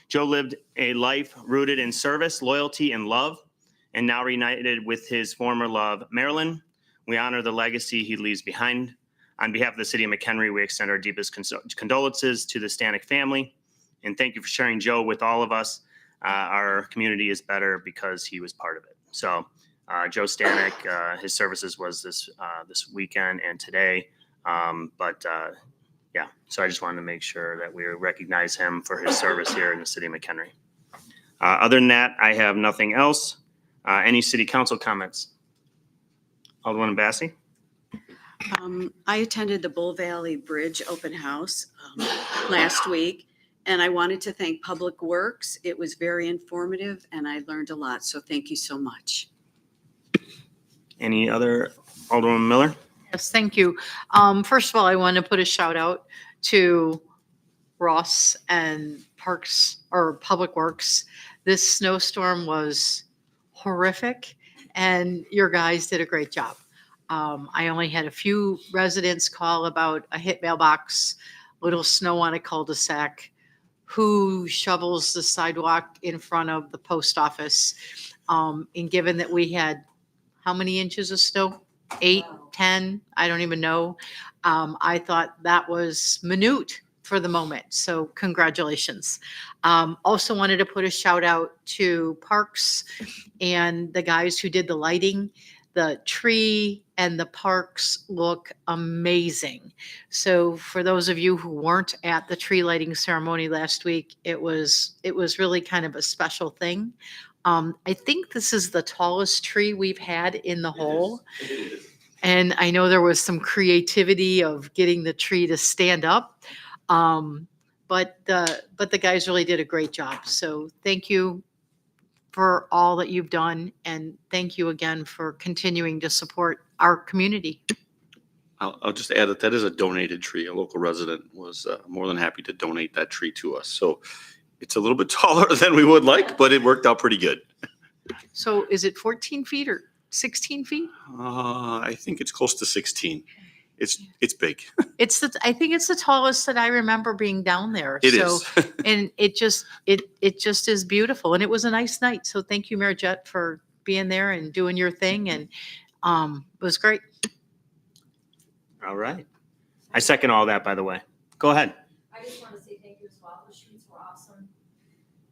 Joe lived a life rooted in service, loyalty, and love, and now reunited with his former love, Marilyn. We honor the legacy he leaves behind. On behalf of the city of McHenry, we extend our deepest condolences to the Stanek family, and thank you for sharing Joe with all of us. Our community is better because he was part of it. So Joe Stanek, his services was this weekend and today. Yeah, so I just wanted to make sure that we recognize him for his service here in the city of McHenry. Other than that, I have nothing else. Any city council comments? Alderwoman Bassey? I attended the Bull Valley Bridge open house last week, and I wanted to thank Public Works. It was very informative, and I learned a lot, so thank you so much. Any other? Alderwoman Miller? Yes, thank you. First of all, I want to put a shout out to Ross and Parks or Public Works. This snowstorm was horrific, and your guys did a great job. I only had a few residents call about a hit mailbox, little snow on a cul-de-sac, who shovels the sidewalk in front of the post office. And given that we had how many inches of snow? 8, 10, I don't even know. I thought that was minute for the moment. So congratulations. Also wanted to put a shout out to Parks and the guys who did the lighting. The tree and the parks look amazing. So for those of you who weren't at the tree lighting ceremony last week, it was really kind of a special thing. I think this is the tallest tree we've had in the hole. And I know there was some creativity of getting the tree to stand up. But the guys really did a great job. So thank you for all that you've done. And thank you again for continuing to support our community. I'll just add that that is a donated tree. A local resident was more than happy to donate that tree to us. So it's a little bit taller than we would like, but it worked out pretty good. So is it 14 feet or 16 feet? I think it's close to 16. It's big. I think it's the tallest that I remember being down there. It So, is. and it just is beautiful. And it was a nice night. So thank you, Mayor Jett, for being there and doing your thing. And it was great. All right. I second all that, by the way. Go ahead. I just want to say thank you as well. The streets were awesome.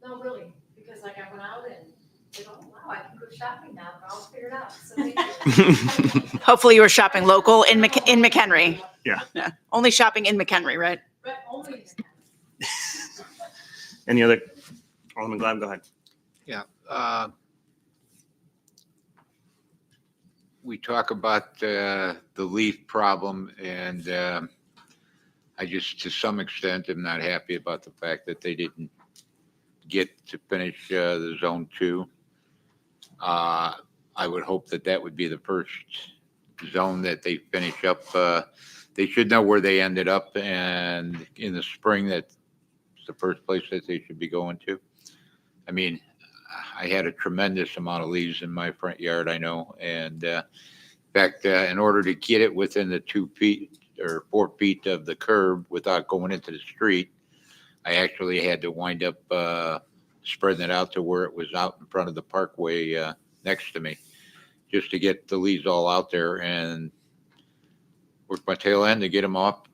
No, really, because like I went out and I go, wow, I can go shopping now, but I'll figure it out. So thank you. Hopefully you were shopping local in McHenry. Yeah. Only shopping in McHenry, right? But only. Any other? Alderman Glad, go ahead. Yeah. We talk about the leaf problem, and I just, to some extent, am not happy about the fact that they didn't get to finish the zone 2. I would hope that that would be the first zone that they finish up. They should know where they ended up, and in the spring, that's the first place that they should be going to. I mean, I had a tremendous amount of leaves in my front yard, I know, and in fact, in order to get it within the 2 feet or 4 feet of the curb without going into the street, I actually had to wind up spreading it out to where it was out in front of the parkway next to me, just to get the leaves all out there and worked my tail end to get them out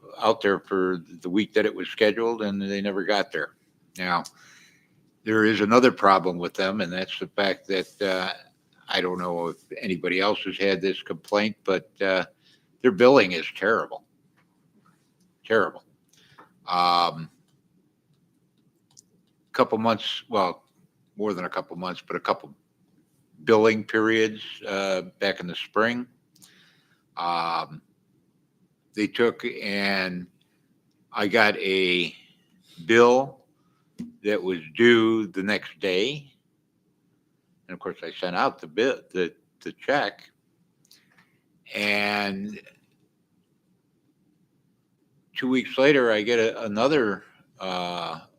there for the week that it was scheduled, and they never got there. Now, there is another problem with them, and that's the fact that I don't know if anybody else has had this complaint, but their billing is terrible. Terrible. Couple months, well, more than a couple months, but a couple billing periods back in the spring. They took and I got a bill that was due the next day. And of course I sent out the check, and 2 weeks later I get another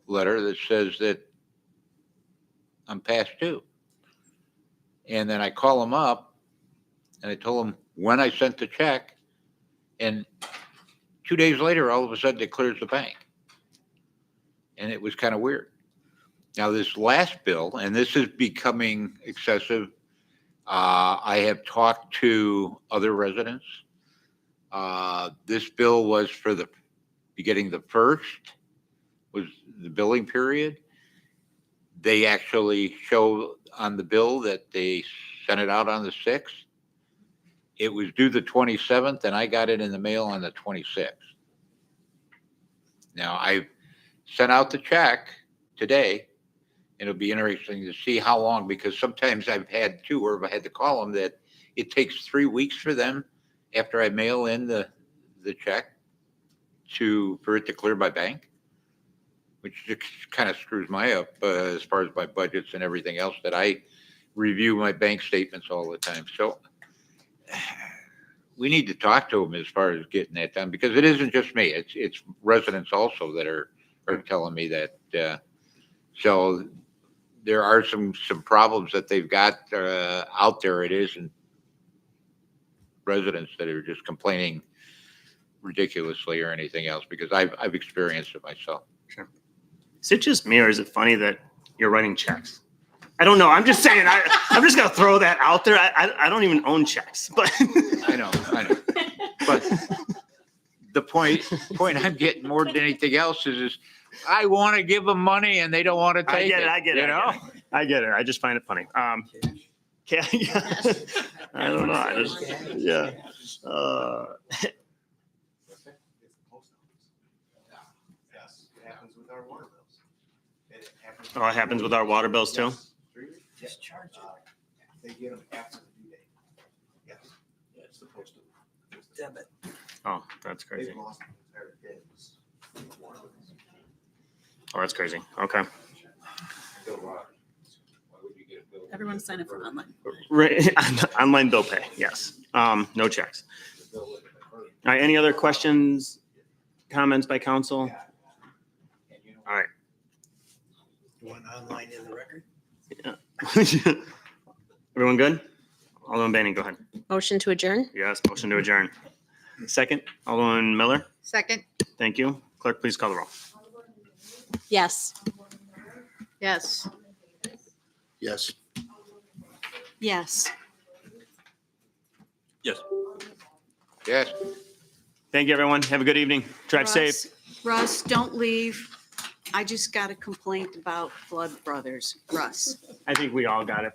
letter that says that I'm past due. And then I call them up and I told them when I sent the check, and 2 days later, all of a sudden it clears the bank. And it was kind of weird. Now, this last bill, and this is becoming excessive, I have talked to other residents. This bill was for the beginning the 1st, was the billing period. They actually show on the bill that they sent it out on the 6th. It was due the 27th, and I got it in the mail on the 26th. Now, I sent out the check today. It'll be interesting to see how long, because sometimes I've had to, or I had to call them, that it takes 3 weeks for them after I mail in the check for it to clear my bank, which just kind of screws my up as far as my budgets and everything else, that I review my bank statements all the time. So we need to talk to them as far as getting that done, because it isn't just me. It's residents also that are telling me that. So there are some problems that they've got out there. It isn't residents that are just complaining ridiculously or anything else, because I've experienced it myself. Sure. Is it just me, or is it funny that you're writing checks? I don't know. I'm just saying. I'm just gonna throw that out there. I don't even own checks, but I know. But the point I'm getting more than anything else is I want to give them money and they don't want to take it. I get it. You know? I get it. I just find it funny. Yeah. I don't know. I just, yeah. Oh, it happens with our water bills too? Just charge it. They get them after the due date. Yes. Yeah, it's supposed to. Debit. Oh, that's crazy. They've lost their bids. Oh, that's crazy. Okay. Bill Rogers. Why would you get a bill Everyone sign up for online. Right, online bill pay, yes. No checks. All right, any other questions, comments by council? All right. You want online in the record? Everyone good? Alderman Banning, go ahead. Motion to adjourn? Yes, motion to adjourn. Second, Alderman Miller, Second, thank you. Clerk, please call the roll. Yes. yes. Yes. Yes. Yes. Yes. Thank you, everyone. Have a good evening. Drive safe. Russ, don't leave. I just got a complaint about Flood Brothers. Russ. I think we all got it.